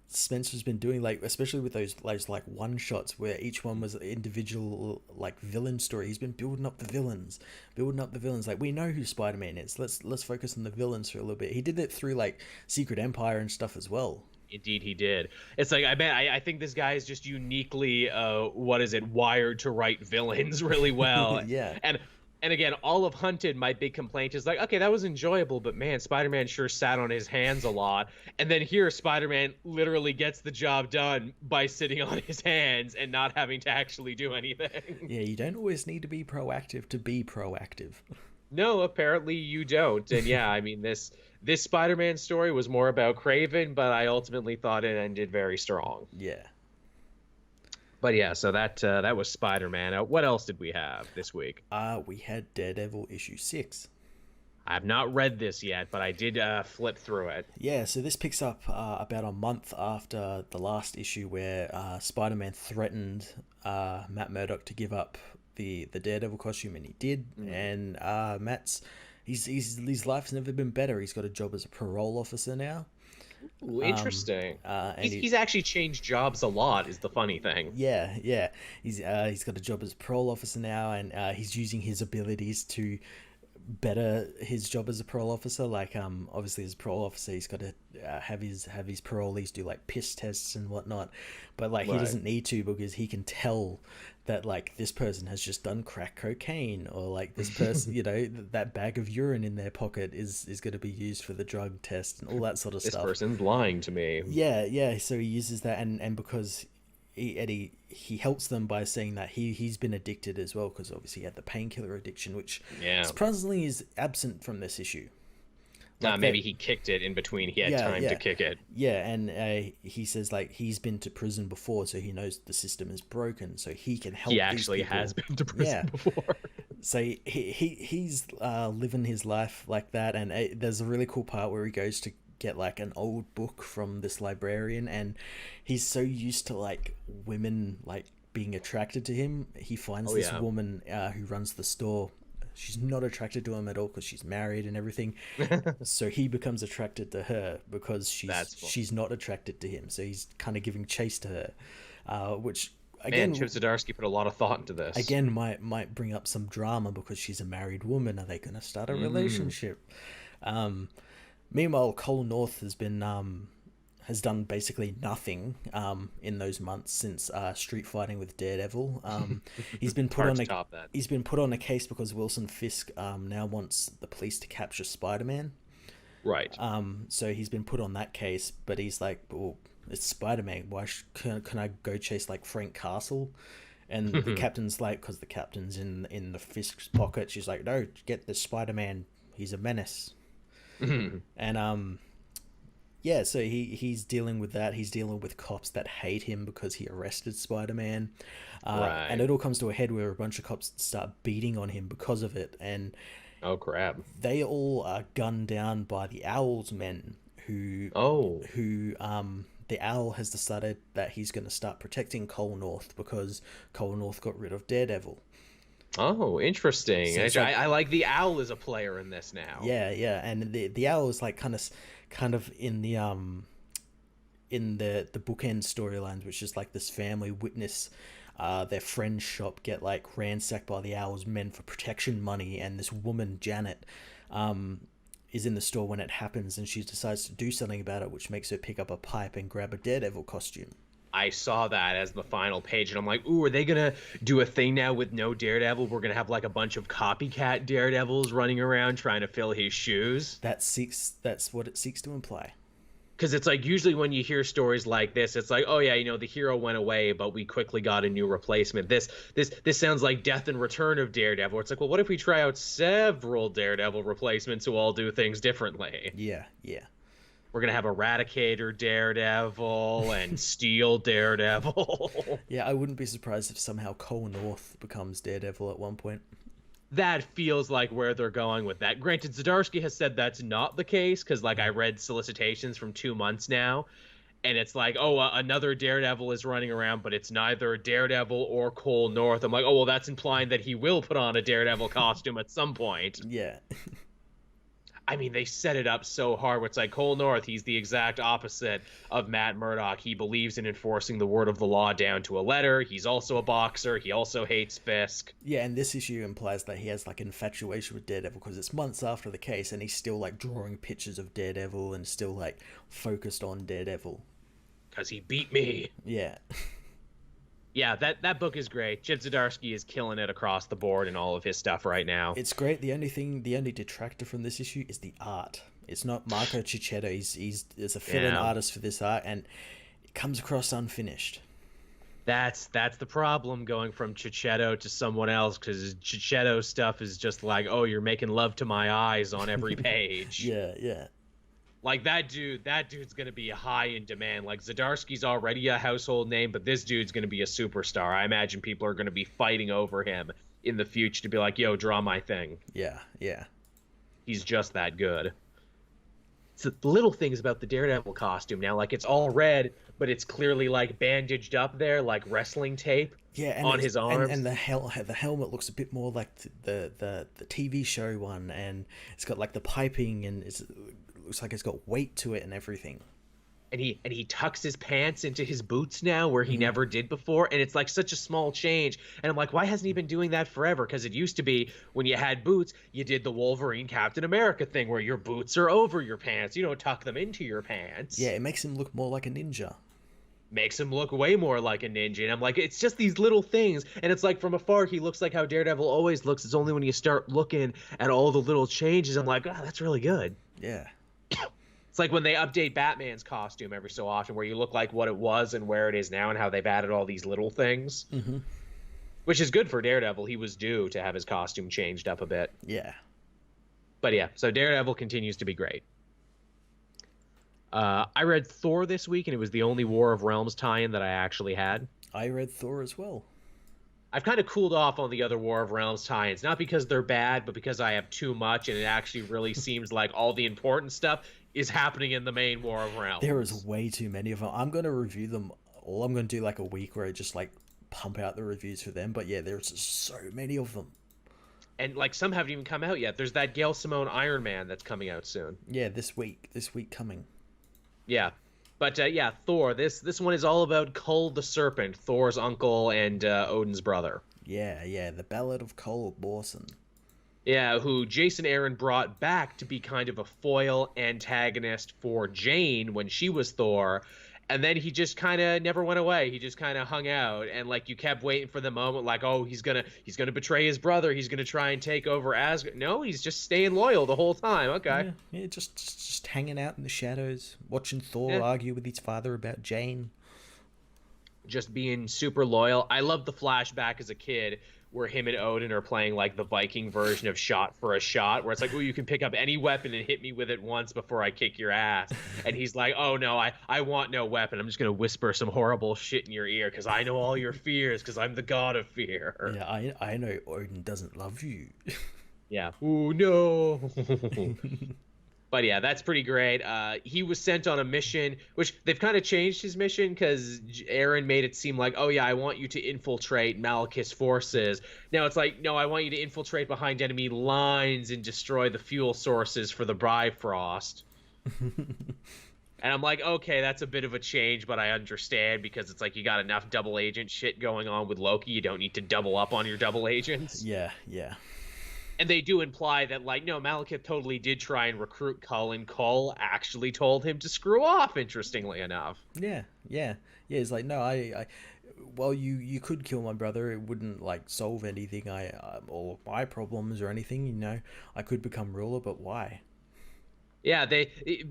Spencer's been doing, like especially with those like one shots where each one was an individual like villain story. He's been building up the villains. Like, we know who Spider-Man is. Let's focus on the villains for a little bit. He did it through like Secret Empire and stuff as well. Indeed, he did. It's like, I think this guy is just uniquely wired to write villains really well. Yeah. And again, all of Hunted, my big complaint is like, okay, that was enjoyable, but man, Spider-Man sure sat on his hands a lot. And then here, Spider-Man literally gets the job done by sitting on his hands and not having to actually do anything. Yeah, you don't always need to be proactive to be proactive. No, apparently you don't. And yeah, I mean, this Spider-Man story was more about Kraven, but I ultimately thought it ended very strong. Yeah. But yeah, so that was Spider-Man. What else did we have this week? We had Daredevil issue 6. I've not read this yet, but I did flip through it. Yeah, so this picks up about a month after the last issue where Spider-Man threatened Matt Murdock to give up the Daredevil costume, and he did. And Matt's his life's never been better. He's got a job as a parole officer now. Ooh, interesting. And he's actually changed jobs a lot, is the funny thing. Yeah. He's got a job as a parole officer now, and he's using his abilities to better his job as a parole officer. Like, obviously as a parole officer, he's got to have his parolees do like piss tests and whatnot, but like he doesn't need to, because he can tell that like this person has just done crack cocaine, or like this person, that bag of urine in their pocket is going to be used for the drug test and all that sort of stuff. This person's lying to me. Yeah. So he uses that, and because he helps them by saying that he's been addicted as well, because obviously he had the painkiller addiction, which surprisingly is absent from this issue. Like maybe he kicked it in between. He had time to kick it. Yeah, and he says like he's been to prison before, so he knows the system is broken, so he can help. He actually has been to prison before. So he's living his life like that, and there's a really cool part where he goes to get like an old book from this librarian, and he's so used to like women like being attracted to him. He finds this woman who runs the store. She's not attracted to him at all because she's married and everything. So he becomes attracted to her because she's not attracted to him. So he's kind of giving chase to her, which again, Chip Zdarsky put a lot of thought into this. Again, might bring up some drama because she's a married woman. Are they going to start a relationship? Meanwhile, Cole North has done basically nothing in those months since street fighting with Daredevil. He's been put on a case because Wilson Fisk now wants the police to capture Spider-Man. Right. So he's been put on that case, but he's like, well, it's Spider-Man. Why can I go chase like Frank Castle? And the captain's like, because the captain's in the Fisk's pocket. She's like, no, get the Spider-Man. He's a menace. And yeah, so he's dealing with that. He's dealing with cops that hate him because he arrested Spider-Man. And it all comes to a head where a bunch of cops start beating on him because of it. And oh crap! They all are gunned down by the Owl's men, who the Owl has decided that he's going to start protecting Cole North because Cole North got rid of Daredevil. Oh, interesting. So I like the Owl as a player in this now. Yeah, and the Owl is like kind kind of in the bookend storylines, which is like this family witness their friend's shop get like ransacked by the Owl's men for protection money, and this woman Janet is in the store when it happens, and she decides to do something about it, which makes her pick up a pipe and grab a Daredevil costume. I saw that as the final page, and I'm like, ooh, are they gonna do a thing now with no Daredevil? We're gonna have like a bunch of copycat Daredevils running around trying to fill his shoes. That's what it seeks to imply. Because it's like usually when you hear stories like this, it's like, oh yeah, the hero went away, but we quickly got a new replacement. This sounds like Death and Return of Daredevil. It's like, well, what if we try out several Daredevil replacements who all do things differently? Yeah. We're gonna have Eradicator Daredevil and Steel Daredevil. Yeah, I wouldn't be surprised if somehow Cole North becomes Daredevil at one point. That feels like where they're going with that. Granted, Zdarsky has said that's not the case, because like I read solicitations from 2 months now, and it's like, oh, another Daredevil is running around, but it's neither Daredevil or Cole North. I'm like, oh, well, that's implying that he will put on a Daredevil costume at some point. Yeah. I mean, they set it up so hard. It's like Cole North, he's the exact opposite of Matt Murdock. He believes in enforcing the word of the law down to a letter. He's also a boxer. He also hates Fisk. Yeah, and this issue implies that he has like infatuation with Daredevil, because it's months after the case and he's still like drawing pictures of Daredevil and still like focused on Daredevil. Because he beat me. Yeah. Yeah, that book is great. Chip Zdarsky is killing it across the board in all of his stuff right now. It's great. The only detractor from this issue is the art. It's not Marco Cicchetto. He's a fill-in artist for this art, and it comes across unfinished. That's the problem, going from Cicchetto to someone else, because Cicchetto stuff is just like, oh, you're making love to my eyes on every page. Yeah. Like that dude's gonna be high in demand. Like Zdarsky's already a household name, but this dude's gonna be a superstar. I imagine people are gonna be fighting over him in the future to be like, yo, draw my thing. Yeah. He's just that good. So the little things about the Daredevil costume now, like it's all red, but it's clearly like bandaged up there, like wrestling tape. Yeah, on his arms. And the helmet looks a bit more like the TV show one, and it's got like the piping, and it looks like it's got weight to it and everything. And he tucks his pants into his boots now, where he never did before, and it's like such a small change. And I'm like, why hasn't he been doing that forever? Because it used to be when you had boots, you did the Wolverine Captain America thing where your boots are over your pants. You don't tuck them into your pants. Yeah, it makes him look more like a ninja. Makes him look way more like a ninja. And I'm like, it's just these little things. And it's like from afar, he looks like how Daredevil always looks. It's only when you start looking at all the little changes, I'm like, oh, that's really good. Yeah. It's like when they update Batman's costume every so often, where you look like what it was and where it is now, and how they've added all these little things. Mm-hmm. Which is good for Daredevil. He was due to have his costume changed up a bit. Yeah. But yeah, so Daredevil continues to be great. I read Thor this week, and it was the only War of Realms tie-in that I actually had. I read Thor as well. I've kind of cooled off on the other War of Realms tie-ins, not because they're bad, but because I have too much, and it actually really seems like all the important stuff is happening in the main War of Realms. There is way too many of them. I'm going to review them all. I'm going to do like a week where I just like pump out the reviews for them. But yeah, there's just so many of them. And like some haven't even come out yet. There's that Gail Simone Iron Man that's coming out soon. Yeah, this week coming. Yeah. But yeah, Thor. This one is all about Kull the Serpent, Thor's uncle and Odin's brother. Yeah, the Ballad of Kull Borson. Yeah, who Jason Aaron brought back to be kind of a foil antagonist for Jane when she was Thor, and then he just kind of never went away. He just kind of hung out, and like you kept waiting for the moment, like, oh, he's gonna betray his brother. He's gonna try and take over Asgard. No, he's just staying loyal the whole time. Okay. Yeah, just hanging out in the shadows, watching Thor argue with his father about Jane. Just being super loyal. I love the flashback as a kid where him and Odin are playing like the Viking version of Shot for a Shot, where it's like, oh, you can pick up any weapon and hit me with it once before I kick your ass. And he's like, oh no, I want no weapon. I'm just gonna whisper some horrible shit in your ear because I know all your fears because I'm the god of fear. Yeah, I know Odin doesn't love you. Yeah. Ooh, no. But yeah, that's pretty great. He was sent on a mission, which they've kind of changed his mission because Aaron made it seem like, oh yeah, I want you to infiltrate Malekith's forces. Now it's like, no, I want you to infiltrate behind enemy lines and destroy the fuel sources for the Bifrost. And I'm like, okay, that's a bit of a change, but I understand because it's like you got enough double agent shit going on with Loki. You don't need to double up on your double agents. Yeah, yeah. And they do imply that, like, no, Malekith totally did try and recruit Cull, and Cull actually told him to screw off, interestingly enough. Yeah, yeah. Yeah, it's like, no, well, you could kill my brother. It wouldn't, like, solve anything, all of my problems or anything, you know. I could become ruler, but why? Yeah,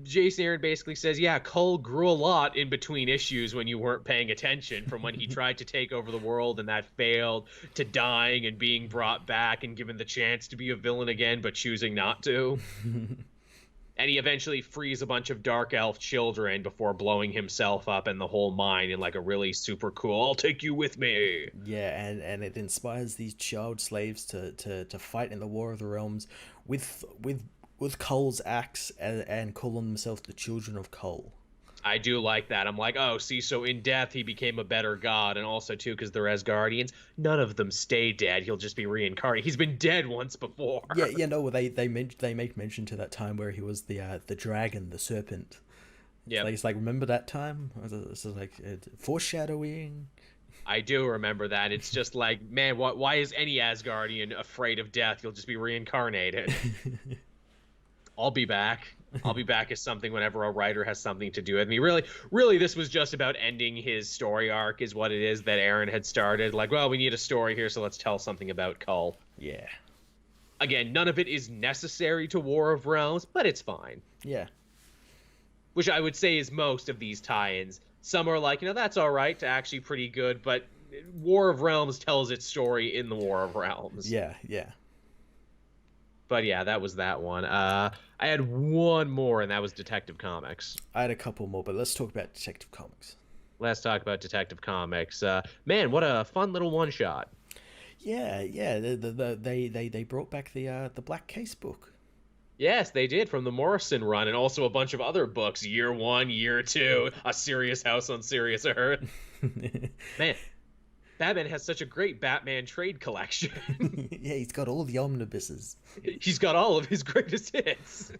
Jason Aaron basically says, yeah, Cull grew a lot in between issues when you weren't paying attention, from when he tried to take over the world and that failed, to dying and being brought back and given the chance to be a villain again, but choosing not to. And he eventually frees a bunch of dark elf children before blowing himself up and the whole mine in like a really super cool, I'll take you with me. Yeah, and it inspires these child slaves to fight in the War of the Realms with Cull's axe, and calling themselves the Children of Cull. I do like that. I'm like, oh, see, so in death he became a better god, and also too, because they're Asgardians, none of them stay dead. He'll just be reincarnated. He's been dead once before. Yeah. No, they make mention to that time where he was the dragon, the serpent. Yeah, It's like, remember that time? This is like foreshadowing. I do remember that. It's just like, man, why is any Asgardian afraid of death? He'll just be reincarnated. I'll be back. I'll be back as something whenever a writer has something to do with me. Really, this was just about ending his story arc, is what it is that Aaron had started. Like, well, we need a story here, so let's tell something about Cull. Yeah. Again, none of it is necessary to War of Realms, but it's fine. Yeah. Which I would say is most of these tie-ins. Some are like, that's all right, to actually pretty good, but War of Realms tells its story in the War of Realms. Yeah. But yeah, that was that one. I had one more, and that was Detective Comics. I had a couple more, but let's talk about Detective Comics. Let's talk about Detective Comics. Man, what a fun little one-shot. Yeah. They brought back the Black Case book. Yes, they did, from the Morrison run, and also a bunch of other books. Year 1, Year 2, A Serious House on Serious Earth. Man, Batman has such a great Batman trade collection. Yeah, he's got all the omnibuses. He's got all of his greatest hits.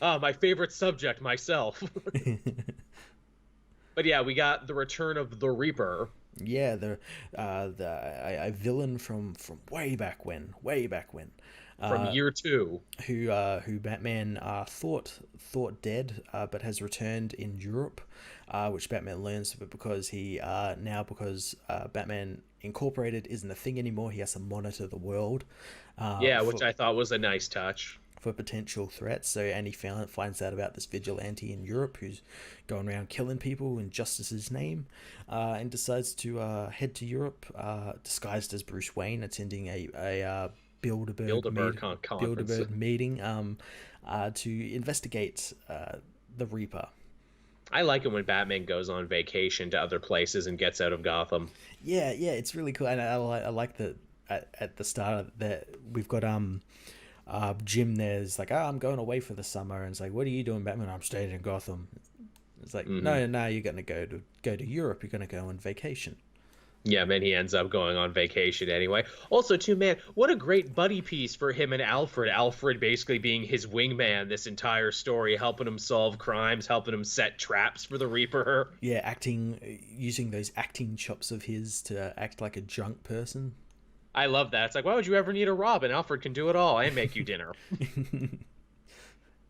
My favorite subject, myself. But yeah, we got the return of the Reaper. Yeah, a villain from way back when. From Year 2. Who Batman thought dead, but has returned in Europe, which Batman learns because because Batman Incorporated isn't a thing anymore. He has to monitor the world. Which I thought was a nice touch. For potential threats. And he finds out about this vigilante in Europe who's going around killing people in justice's name, and decides to head to Europe, disguised as Bruce Wayne, attending a Bilderberg meeting to investigate the Reaper. I like it when Batman goes on vacation to other places and gets out of Gotham. Yeah, it's really cool, and I like that at the start that we've got Jim there's like, I'm going away for the summer, and it's like, what are you doing, Batman? I'm staying in Gotham. It's like, no, you're gonna go to Europe. You're gonna go on vacation. Yeah, man, he ends up going on vacation anyway. Also, too, man, what a great buddy piece for him and Alfred. Alfred basically being his wingman this entire story, helping him solve crimes, helping him set traps for the Reaper. Yeah, using those acting chops of his to act like a drunk person. I love that. It's like, why would you ever need a Robin? Alfred can do it all and make you dinner.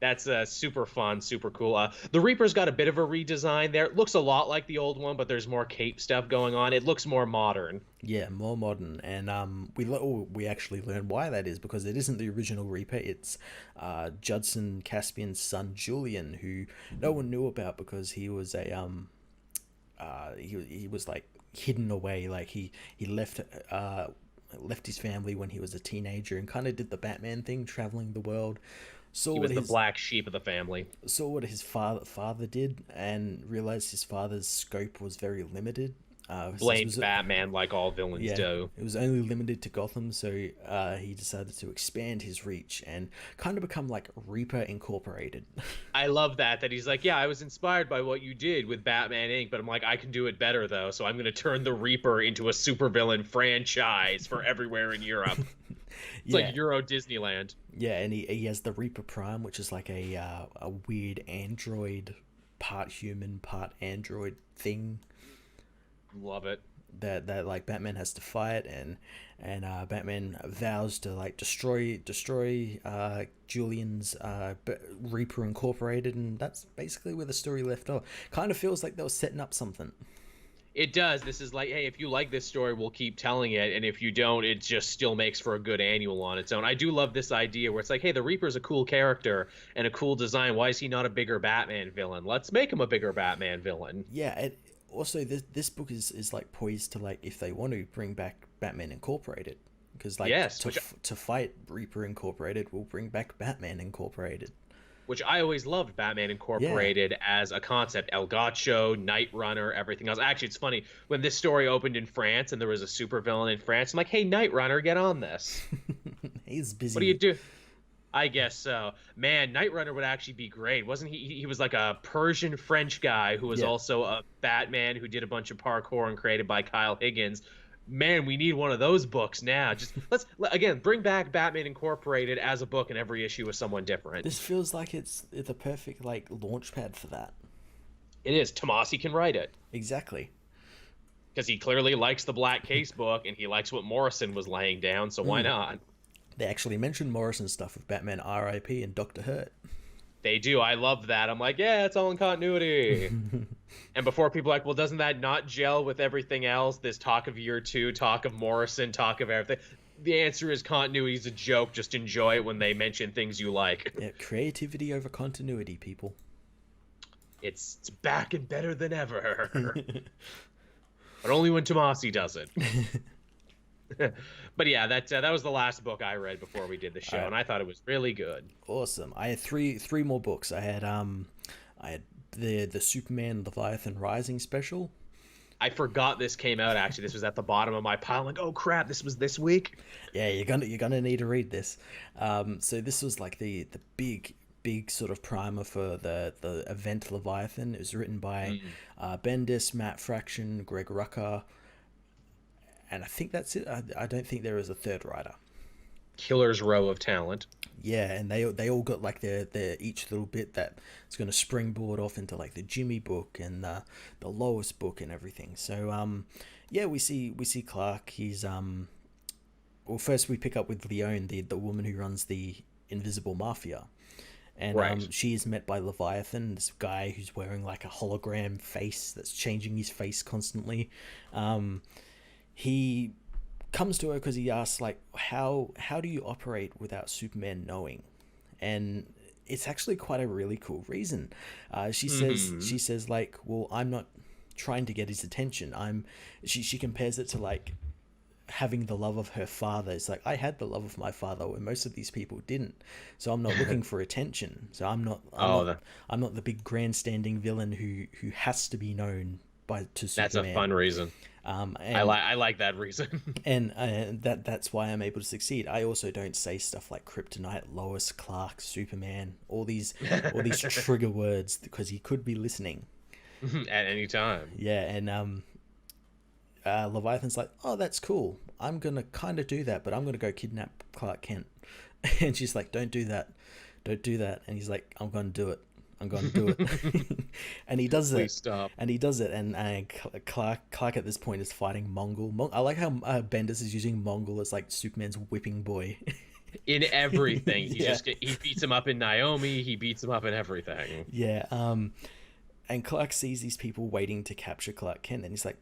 That's super fun, super cool. The Reaper's got a bit of a redesign there. It looks a lot like the old one, but there's more cape stuff going on. It looks more modern. Yeah, more modern. And we actually learn why that is, because it isn't the original Reaper. It's Judson Caspian's son, Julian, who no one knew about because he was he was like hidden away. Like he left his family when he was a teenager and kind of did the Batman thing, traveling the world. He was the black sheep of the family. Saw what his father did and realized his father's scope was very limited. Blamed Batman like all villains do. It was only limited to Gotham, so he decided to expand his reach and kind of become like Reaper Incorporated. I love that he's like, yeah, I was inspired by what you did with Batman Inc., but I'm like, I can do it better, though, so I'm going to turn the Reaper into a supervillain franchise for everywhere in Europe. It's like Yeah, Euro Disneyland. yeah, and he has the Reaper Prime, which is like a weird android, part human, part android thing Love it. that like Batman has to fight, and Batman vows to like destroy Julian's Reaper Incorporated, and that's basically where the story left off. Kind of feels like they were setting up something. It does. This is like, hey, if you like this story, we'll keep telling it, and if you don't, it just still makes for a good annual on its own. I do love this idea where it's like, hey, the Reaper's a cool character and a cool design. Why is he not a bigger Batman villain? Let's make him a bigger Batman villain. Yeah, also this book is like poised to, like, if they want to bring back Batman Incorporated, because like Yes, to fight Reaper Incorporated, we'll bring back Batman Incorporated. which I always loved Batman Yeah. Incorporated as a concept. El Gacho, Night Runner, everything else. Actually, it's funny when this story opened in France and there was a supervillain in France. I'm like, hey, Night Runner, get on this. He's What do you busy. do? I guess so. Man, Night Runner would actually be great. Wasn't he? He was like a Persian French guy who was Yeah. also a Batman who did a bunch of parkour and created by Kyle Higgins. Man, we need one of those books now. Just again bring back Batman Incorporated as a book, and every issue with someone different. This feels like it's a perfect like launch pad for that. It is. Tomasi can write it Exactly. because he clearly likes the Black Case book and he likes what Morrison was laying down. So why Mm. not? They actually mentioned Morrison stuff with Batman R.I.P. and Doctor Hurt. They do. I love that. I'm like, yeah, it's all in continuity. And before people are like, well, doesn't that not gel with everything else? This talk of year two, talk of Morrison, talk of everything. The answer is continuity is a joke. Just enjoy it when they mention things you like. Yeah, creativity over continuity, people. It's back and better than ever. But only when Tomasi does it. But yeah, that was the last book I read before we did the show, and I thought it was really good. Awesome. I had three more books. I had the Superman Leviathan Rising special. I forgot this came out, actually. This was at the bottom of my pile. Like, oh crap, this was this week. Yeah, you're gonna need to read this. So this was like the big sort of primer for the event Leviathan. It was written by Bendis, Matt Fraction, Greg Rucka, and I think that's it. I don't think there is a third writer. Killer's row of talent. Yeah, and they all got like their each little bit that is going to springboard off into like the Jimmy book and the Lois book and everything. So yeah, we see Clark. He's well, first we pick up with Leone, the woman who runs the Invisible Mafia. And Right. she is met by Leviathan, this guy who's wearing like a hologram face that's changing his face constantly. He comes to her because he asks like, how do you operate without Superman knowing? And it's actually quite a really cool reason. She says like, well, I'm not trying to get his attention. She compares it to like having the love of her father. It's like, I had the love of my father where most of these people didn't, so I'm not looking for attention. So I'm not the big grandstanding villain who has to be known by to That's Superman. a fun reason. And I like that reason. and that's why I'm able to succeed. I also don't say stuff like kryptonite, Lois, Clark, Superman, all these trigger words because he could be listening. At any time. Yeah, and Leviathan's like, oh, that's cool. I'm gonna kind of do that, but I'm gonna go kidnap Clark Kent. And she's like, don't do that. And he's like, I'm gonna do it. And he does it. Please stop. And he does it. And Clark at this point is fighting Mongol. I like how Bendis is using Mongol as like Superman's whipping boy. In everything. Yeah. He beats him up in Naomi, he beats him up in everything. Yeah. And Clark sees these people waiting to capture Clark Kent, and he's like,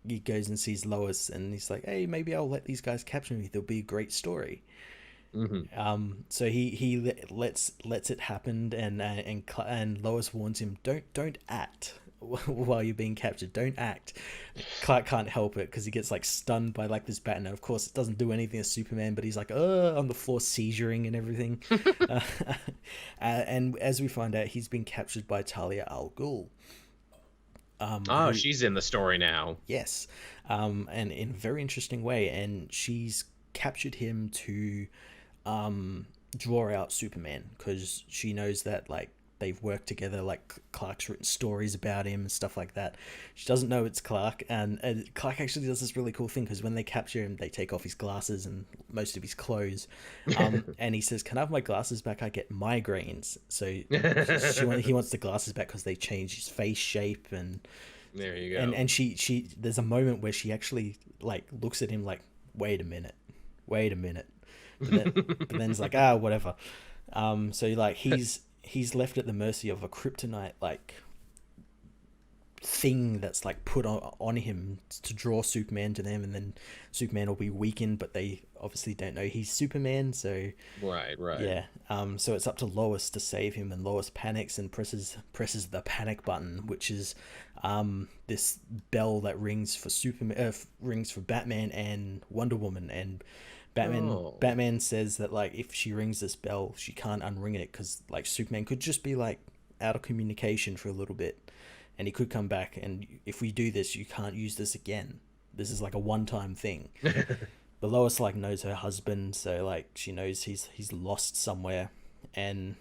he goes and sees Lois, and he's like, hey, maybe I'll let these guys capture me. There'll be a great story. So he lets it happen, and Lois warns him, don't act while you're being captured. Don't act. Clark can't help it because he gets like stunned by like this bat, and of course it doesn't do anything to Superman, but he's like on the floor seizuring and everything. And as we find out, he's been captured by Talia al Ghul. She's in the story now. Yes, and in a very interesting way, and she's captured him to draw out Superman because she knows that like they've worked together. Like Clark's written stories about him and stuff like that. She doesn't know it's Clark, and Clark actually does this really cool thing because when they capture him, they take off his glasses and most of his clothes, and he says, "Can I have my glasses back? I get migraines." So he wants the glasses back because they change his face shape and. There you go. And she there's a moment where she actually like looks at him like, wait a minute. But then it's like, whatever. So like he's left at the mercy of a kryptonite like thing that's like put on him to draw Superman to them, and then Superman will be weakened, but they obviously don't know he's Superman, so right. yeah. So it's up to Lois to save him, and Lois panics and presses the panic button, which is this bell that rings for Superman, rings for Batman and Wonder Woman, and Batman says that like if she rings this bell, she can't unring it because like Superman could just be like out of communication for a little bit, and he could come back, and if we do this, you can't use this again. This is like a one-time thing. But Lois like knows her husband, so like she knows he's lost somewhere, and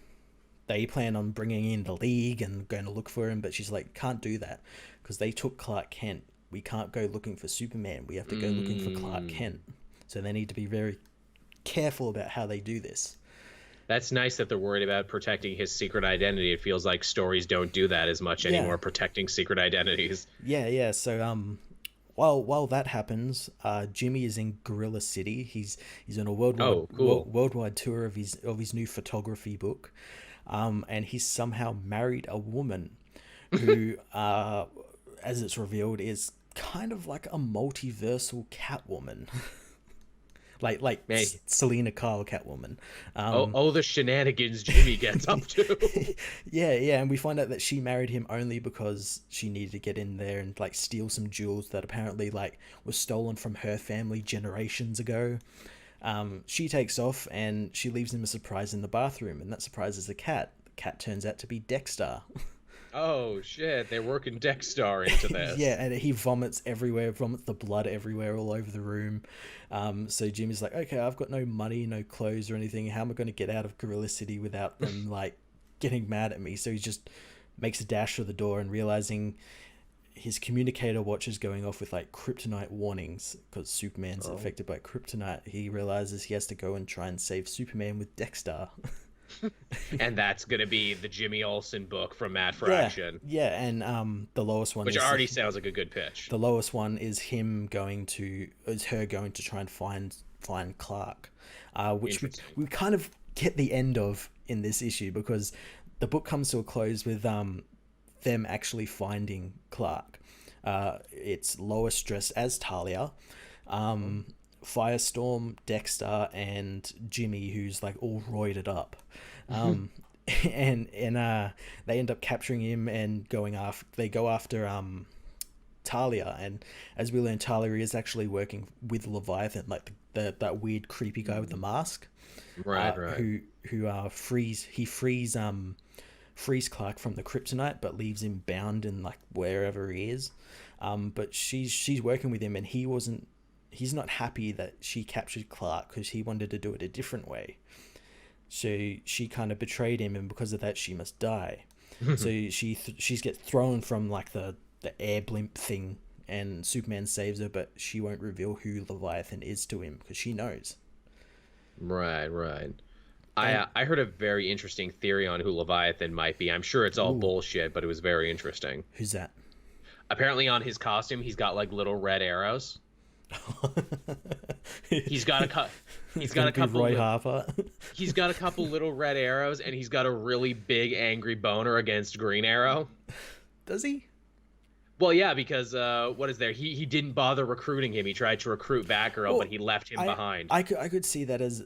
they plan on bringing in the League and going to look for him, but she's like, can't do that because they took Clark Kent. We can't go looking for Superman. We have to go looking for Clark Kent. So they need to be very careful about how they do this. That's nice that they're worried about protecting his secret identity. It feels like stories don't do that as much anymore, protecting secret identities. Yeah. So while that happens, Jimmy is in Gorilla City. He's on a worldwide tour of his new photography book, and he's somehow married a woman who, as it's revealed, is kind of like a multiversal Catwoman. like Selena Kyle Catwoman. The shenanigans Jimmy gets up to. yeah, and we find out that she married him only because she needed to get in there and like steal some jewels that apparently like were stolen from her family generations ago. She takes off and she leaves him a surprise in the bathroom, and that surprise is a cat. The cat turns out to be Dexter. Oh shit, they're working Dexter into this. Yeah, and he vomits everywhere, vomits the blood everywhere, all over the room. So Jimmy's like, okay, I've got no money, no clothes or anything. How am I going to get out of Gorilla City without them like getting mad at me? So he just makes a dash for the door, and realizing his communicator watch is going off with like kryptonite warnings because Superman's affected by kryptonite. He realizes he has to go and try and save Superman with Dexter. And that's gonna be the Jimmy Olsen book from Mad for Action. Yeah, and the lowest one, which already sounds like a good pitch. The lowest one is her going to try and find Clark, which we kind of get the end of in this issue because the book comes to a close with them actually finding Clark. It's Lois dressed as Talia, Firestorm, Dexter, and Jimmy, who's like all roided up. And they end up capturing him and they go after Talia, and as we learn, Talia is actually working with Leviathan, like that weird creepy guy with the mask, right. Who frees Clark from the kryptonite but leaves him bound in like wherever he is. But she's working with him, and he's not happy that she captured Clark because he wanted to do it a different way. So she kind of betrayed him, and because of that, she must die. So she gets thrown from like the air blimp thing, and Superman saves her, but she won't reveal who Leviathan is to him because she knows. Right. I heard a very interesting theory on who Leviathan might be. I'm sure it's all bullshit, but it was very interesting. Who's that? Apparently on his costume, he's got like little red arrows. He's got a couple Roy Harper. He's got a couple little red arrows, and he's got a really big angry boner against Green Arrow. Does he? Well, yeah, because what is there? He didn't bother recruiting him. He tried to recruit Batgirl, but he left him behind. I could see that as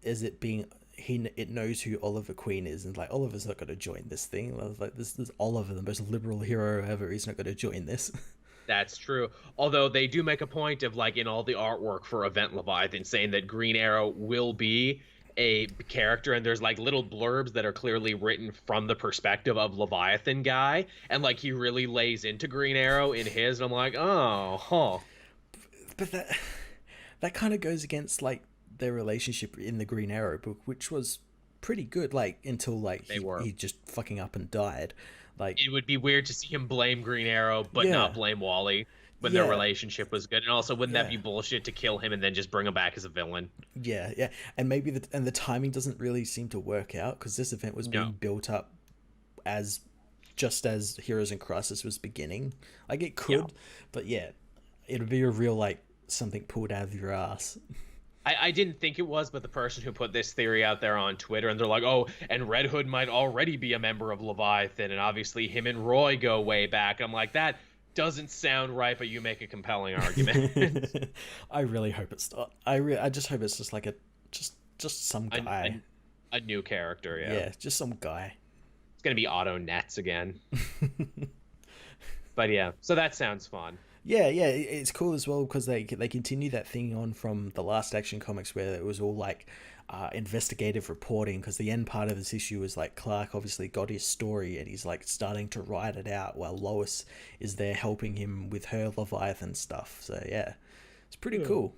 it being it knows who Oliver Queen is, and like Oliver's not going to join this thing. Like this is Oliver, the most liberal hero ever. He's not going to join this. That's true. Although they do make a point of, like, in all the artwork for Event Leviathan, saying that Green Arrow will be a character, and there's like little blurbs that are clearly written from the perspective of Leviathan guy, and like he really lays into Green Arrow in his, and I'm like, But that kind of goes against like their relationship in the Green Arrow book, which was pretty good, like until like They were. he just fucking up and died. Like, It would be weird to see him blame Green Arrow, but not yeah, blame Wally when their yeah, relationship was good. And also, wouldn't that yeah, be bullshit to kill him and then just bring him back as a villain? yeah. And maybe the timing doesn't really seem to work out because this event was No. being built up as just as Heroes in Crisis was beginning. Like it Yeah. could, but yeah, it'd be a real like something pulled out of your ass. I didn't think it was, but the person who put this theory out there on Twitter, and they're like, oh, and Red Hood might already be a member of Leviathan, and obviously him and Roy go way back. I'm like, that doesn't sound right, but you make a compelling argument. I really hope it's not. I just hope it's just like just some guy. A new character, yeah. Yeah, just some guy. It's gonna be Otto Nets again. But yeah, so that sounds fun. Yeah, it's cool as well because they continue that thing on from the last Action Comics where it was all like investigative reporting, because the end part of this issue is like Clark obviously got his story and he's like starting to write it out while Lois is there helping him with her Leviathan stuff. So yeah, it's pretty cool.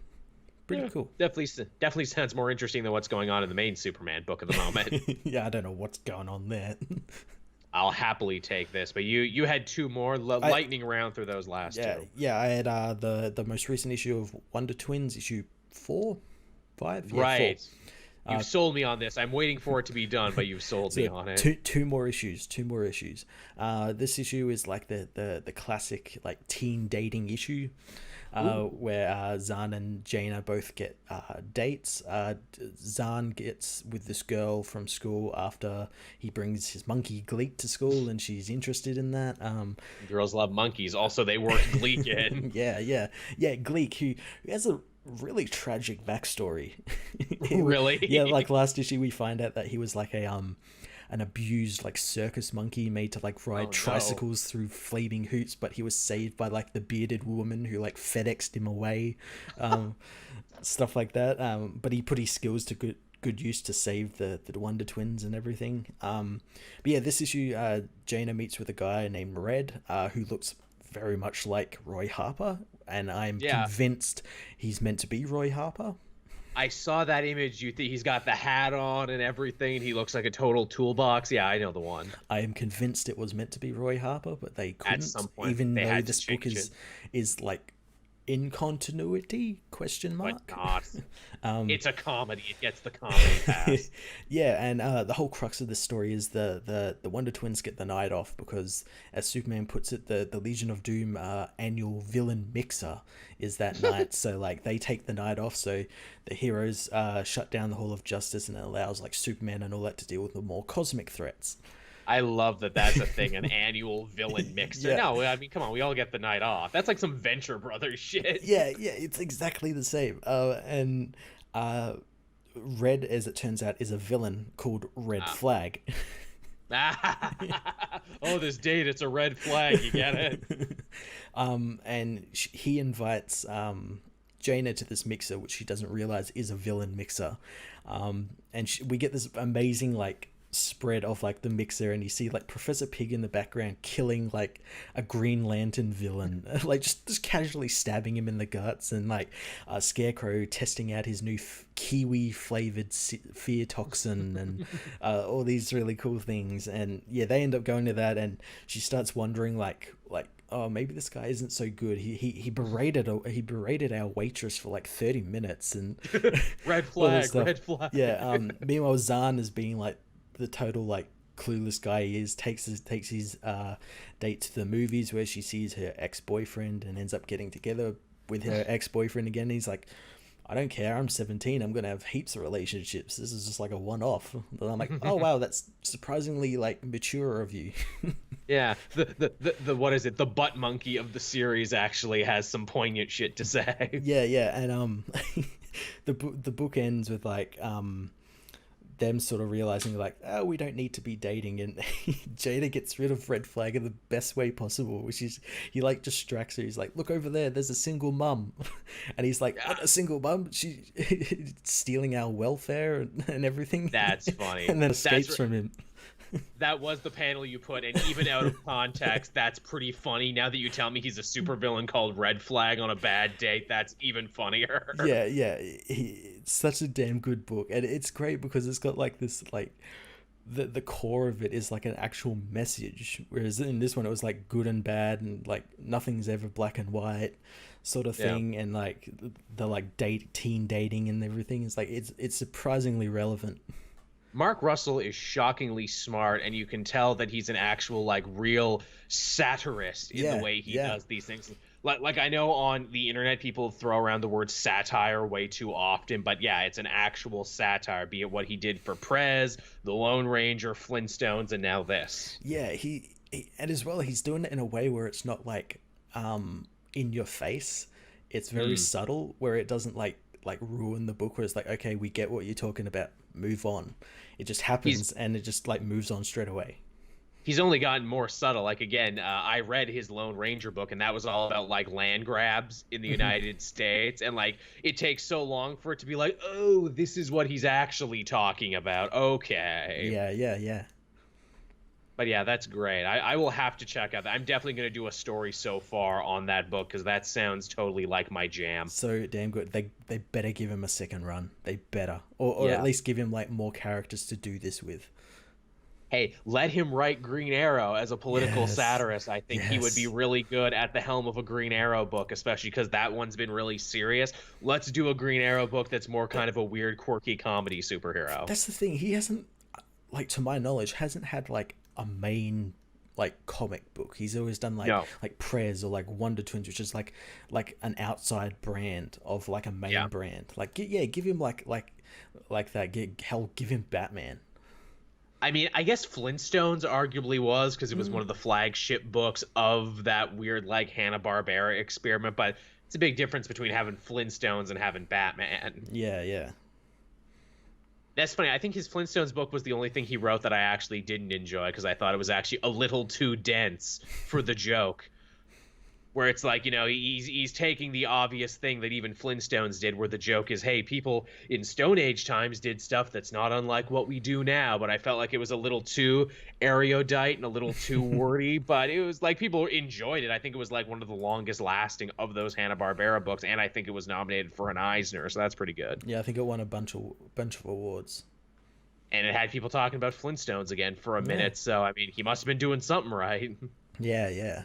Pretty cool. Definitely sounds more interesting than what's going on in the main Superman book at the moment. Yeah, I don't know what's going on there. I'll happily take this, but you had two more lightning round through those last two. Yeah, I had the most recent issue of Wonder Twins, issue 4, 5, yeah, Right. 4. You've sold me on this. I'm waiting for it to be done, but you've sold me on it. Two more issues. This issue is like the classic like teen dating issue, where Zahn and Jaina both get dates. Zahn gets with this girl from school after he brings his monkey Gleek to school, and she's interested in that. Girls love monkeys. Also, they work Gleek in. Yeah. Gleek, who has a really tragic backstory. Really? Yeah, like last issue we find out that he was like an abused like circus monkey made to like ride tricycles through flaming hoops, but he was saved by like the bearded woman who like FedExed him away, stuff like that. But he put his skills to good use to save the Wonder Twins and everything. But yeah, this issue, Jaina meets with a guy named Red, who looks very much like Roy Harper, and I'm convinced he's meant to be Roy Harper. I saw that image. You think he's got the hat on and everything, and he looks like a total toolbox. Yeah, I know the one. I am convinced it was meant to be Roy Harper, but they couldn't. At some point, even they though had this to book change is like in continuity ? But not. It's a comedy. It gets the comedy pass. Yeah, and the whole crux of this story is the Wonder Twins get the night off because, as Superman puts it, the Legion of Doom annual villain mixer is that night. So like they take the night off, so the heroes shut down the Hall of Justice, and it allows like Superman and all that to deal with the more cosmic threats. I love that that's a thing, an annual villain mixer. Yeah. No, I mean, come on, we all get the night off. That's like some Venture Brothers shit. Yeah, it's exactly the same. And Red, as it turns out, is a villain called Red Flag. Oh, this date, it's a red flag. You get it? And he invites Jaina to this mixer, which she doesn't realize is a villain mixer. And we get this amazing like spread of like the mixer, and you see like Professor Pig in the background killing like a Green Lantern villain, like just casually stabbing him in the guts, and like Scarecrow testing out his new kiwi flavored fear toxin, and all these really cool things. And yeah, they end up going to that, and she starts wondering like oh, maybe this guy isn't so good. He berated our waitress for like 30 minutes, and red flag. Yeah. Meanwhile, Zahn is being like the total like clueless guy he is, takes his date to the movies where she sees her ex-boyfriend and ends up getting together with her ex-boyfriend again. He's like, I don't care, I'm 17, I'm gonna have heaps of relationships, this is just like a one-off. And I'm like, oh wow, that's surprisingly like mature of you. Yeah, the what is it, the butt monkey of the series actually has some poignant shit to say. Yeah, and the book ends with like them sort of realizing like, oh, we don't need to be dating, and Jada gets rid of Red Flag in the best way possible, which is he like distracts her. He's like, look over there, there's a single mum. And he's like, what, a single mum? She stealing our welfare and everything. That's funny. And then escapes from him. That was the panel you put, and even out of context, that's pretty funny. Now that you tell me he's a supervillain called Red Flag on a bad date, that's even funnier. Yeah, yeah. It's such a damn good book, and it's great because it's got like this like the core of it is like an actual message, whereas in this one it was like good and bad and like nothing's ever black and white sort of Yeah. thing, and like the like teen dating and everything is like it's surprisingly relevant. Mark Russell is shockingly smart, and you can tell that he's an actual, like, real satirist in the Yeah, way he yeah. does these things. Like I know on the internet people throw around the word satire way too often, but yeah, it's an actual satire, be it what he did for Prez, The Lone Ranger, Flintstones, and now this. Yeah, and as well he's doing it in a way where it's not like in your face. It's very Mm. subtle where it doesn't like ruin the book, where it's like, okay, we get what you're talking about, move on. It just He's happens and it just like moves on straight away. he's only gotten more subtle. Like again, I read his Lone Ranger book, and that was all about like land grabs in the United States, and like it takes so long for it to be like, oh, this is what he's actually talking about. Okay. Yeah, yeah, yeah. But yeah, that's great. I will have to check out that. I'm definitely going to do a story so far on that book because that sounds totally like my jam. So damn good. They better give him a second run. They better, or at Yeah. least give him like more characters to do this with. Hey, let him write Green Arrow as a political Yes, satirist. I think he would be yes. really good at the helm of a Green Arrow book, especially because that one's been really serious. Let's do a Green Arrow book that's more kind of a weird, quirky comedy superhero. That's the thing. He hasn't, like to my knowledge, hasn't had like a main like comic book. He's always done No. like Prez or like Wonder Twins, which is like an outside brand of like a main Yeah. brand. Like yeah, give him like that. Hell, give him Batman. I mean, I guess Flintstones arguably was because it was one of the flagship books of that weird, like, Hanna-Barbera experiment, but it's a big difference between having Flintstones and having Batman. Yeah, yeah. That's funny. I think his Flintstones book was the only thing he wrote that I actually didn't enjoy because I thought it was actually a little too dense for the joke. Where it's like, he's taking the obvious thing that even Flintstones did, where the joke is, hey, people in Stone Age times did stuff that's not unlike what we do now. But I felt like it was a little too erudite and a little too wordy. But it was like people enjoyed it. I think it was like one of the longest lasting of those Hanna-Barbera books, and I think it was nominated for an Eisner, so that's pretty good. Yeah, I think it won a bunch of awards. And it had people talking about Flintstones again for a Yeah. minute, so I mean, he must have been doing something right. Yeah, yeah.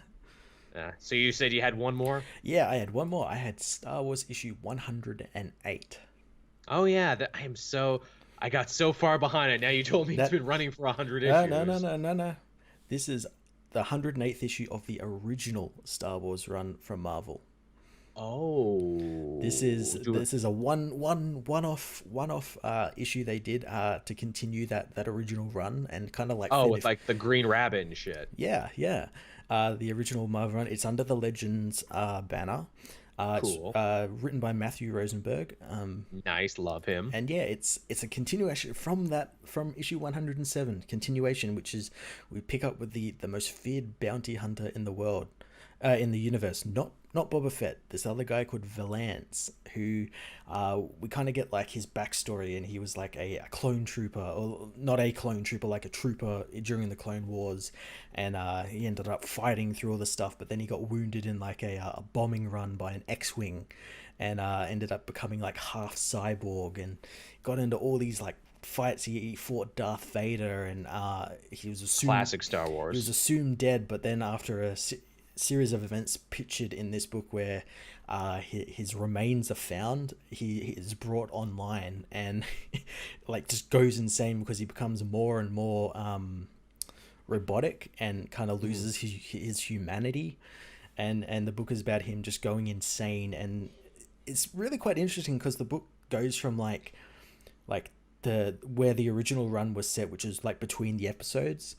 So you said you had one more? Yeah, I had one more. I had Star Wars issue 108. Oh yeah, I got so far behind it. Now you told me it's That been running for 100 No, issues. no, no, no, no, no. This is the 108th issue of the original Star Wars run from Marvel. Oh. This is a one off issue they did to continue that original run and kind of like Oh, with finish. like the Green Rabbit and shit. Yeah, yeah. The original Marvel run. It's under the Legends banner. Cool. It's written by Matthew Rosenberg. Nice, love him. And yeah, it's a continuation from issue 107 continuation, which is we pick up with the most feared bounty hunter in the world, in the universe. Not Boba Fett. This other guy called Valance, who we kind of get like his backstory, and he was like a clone trooper, or not a clone trooper, like a trooper during the Clone Wars, and he ended up fighting through all this stuff, but then he got wounded in like a bombing run by an X-wing, and ended up becoming like half cyborg, and got into all these like fights. He fought Darth Vader, and he was assumed Classic Star he was Wars. assumed dead, but then after a series of events pictured in this book where his remains are found, he is brought online and like just goes insane because he becomes more and more robotic and kind of loses his humanity, and the book is about him just going insane. And it's really quite interesting because the book goes from like the where the original run was set, which is like between the episodes,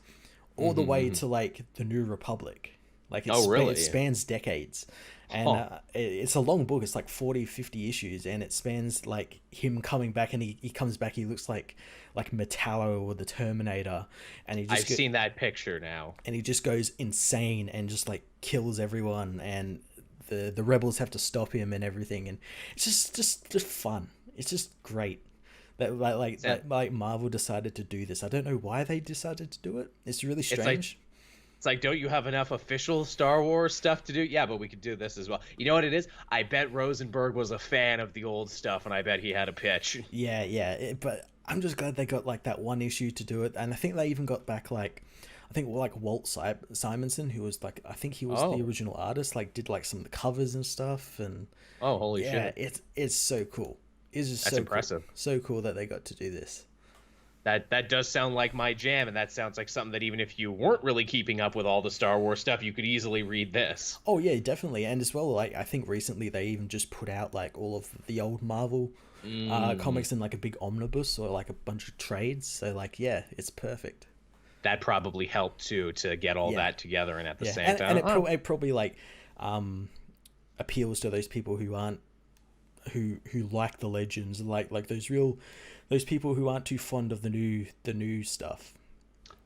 all the way to like the New Republic. Like Oh, really? it spans decades, and Huh. it's a long book. It's like 40, 50 issues, and it spans like him coming back, and he comes back. He looks like Metallo or the Terminator, and I've seen that picture now. and he just goes insane and just like kills everyone, and the rebels have to stop him and everything, and it's just fun. It's just great. That So, like Marvel decided to do this. I don't know why they decided to do it. It's really it's like strange. it's like, don't you have enough official Star Wars stuff to do? Yeah, but we could do this as well. You know what it is? I bet Rosenberg was a fan of the old stuff, and I bet he had a pitch. Yeah, yeah. But I'm just glad they got like that one issue to do it, and I think they even got back like, I think like Simonson, who was like, I think he was the Oh, original artist, like did like some of the covers and stuff, and oh, holy yeah, shit, it's so cool. It's just that's so cool, impressive. so cool that they got to do this. That does sound like my jam, and that sounds like something that even if you weren't really keeping up with all the Star Wars stuff, you could easily read this. Oh yeah, definitely, and as well, like I think recently they even just put out like all of the old Marvel Mm, comics in like a big omnibus or like a bunch of trades. So like, yeah, it's perfect. that probably helped too to get all Yeah, that together, and at the yeah, same and time, oh, it probably like um appeals to those people who aren't who like the legends, like those people who aren't too fond of the new stuff.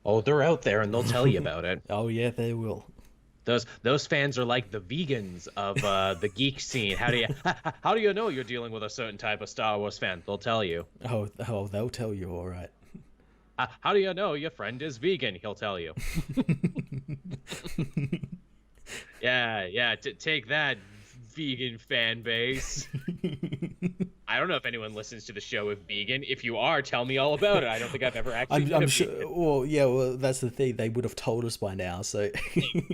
oh, they're out there, and they'll tell you about it. Oh yeah, they will. Those fans are like the vegans of the geek scene. How do you how do you know you're dealing with a certain type of Star Wars fan? They'll tell you. Oh, they'll tell you, all right. How do you know your friend is vegan? He'll tell you. Yeah, yeah. Take that, vegan fan base. I don't know if anyone listens to the show is vegan. If you are, tell me all about it. I don't think I've ever actually been I'm a sure. vegan. Well, yeah. Well, that's the thing. They would have told us by now. So,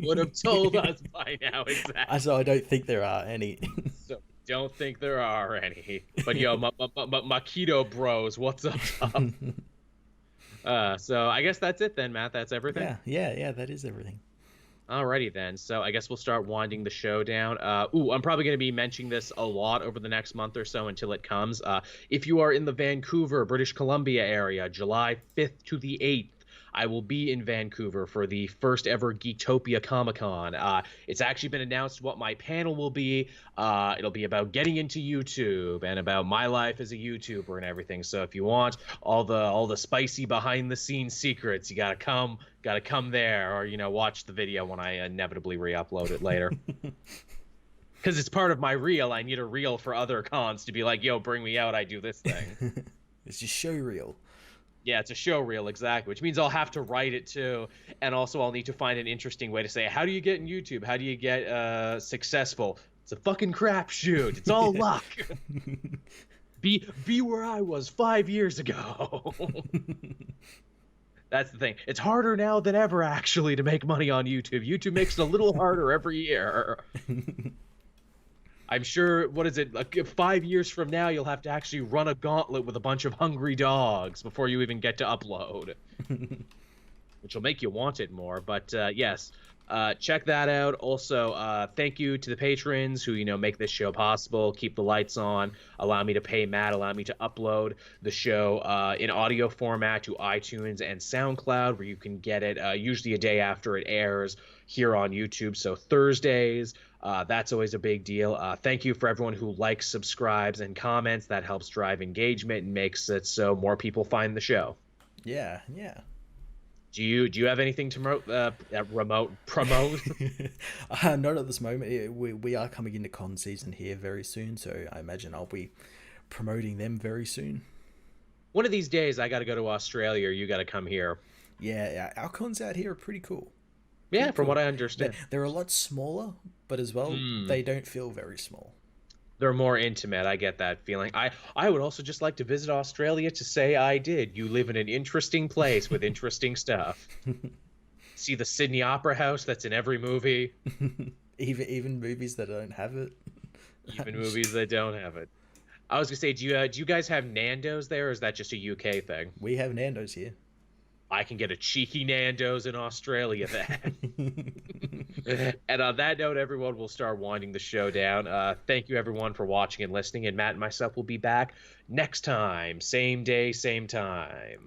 Would have told us by now exactly. so I don't think there are any. So don't think there are any. But yo, my keto bros, what's up, top? So I guess that's it then, Matt. That's everything. Yeah, yeah, yeah. That is everything. Alrighty then. So I guess we'll start winding the show down. I'm probably going to be mentioning this a lot over the next month or so until it comes. If you are in the Vancouver, British Columbia area, July 5th to the 8th, I will be in Vancouver for the first ever Geektopia Comic Con. It's actually been announced what my panel will be. It'll be about getting into YouTube and about my life as a YouTuber and everything. So if you want all the spicy behind the scenes secrets, you gotta come there, or watch the video when I inevitably re-upload it later. Because it's part of my reel. I need a reel for other cons to be like, yo, bring me out. I do this thing. It's just show reel. Yeah, it's a show reel, exactly, which means I'll have to write it too, and also I'll need to find an interesting way to say, how do you get in YouTube? How do you get successful? It's a fucking crapshoot. It's all luck. Be where I was 5 years ago. That's the thing. It's harder now than ever, actually, to make money on YouTube. YouTube makes it a little harder every year. I'm sure, what is it, like 5 years from now, you'll have to actually run a gauntlet with a bunch of hungry dogs before you even get to upload, which will make you want it more. But yes, check that out. Also, thank you to the patrons who, make this show possible, keep the lights on, allow me to pay Matt, allow me to upload the show in audio format to iTunes and SoundCloud, where you can get it usually a day after it airs here on YouTube. So Thursdays. That's always a big deal. Thank you for everyone who likes, subscribes, and comments. That helps drive engagement and makes it so more people find the show. Yeah, yeah. Do you have anything to promote? Not at this moment. We are coming into con season here very soon, so I imagine I'll be promoting them very soon. One of these days, I got to go to Australia, or you got to come here. Yeah, yeah, our cons out here are pretty cool. Yeah, Pretty from cool. what I understand, They're a lot smaller, but as well, they don't feel very small. they're more intimate. I get that feeling. I would also just like to visit Australia to say I did. You live in an interesting place with interesting stuff. See the Sydney Opera House that's in every movie. Even movies that don't have it. Even movies that don't have it. I was gonna say, do you guys have Nando's there, or is that just a UK thing? We have Nando's here. I can get a cheeky Nando's in Australia then. And on that note, everyone, will start winding the show down. Thank you, everyone, for watching and listening. And Matt and myself will be back next time. Same day, same time.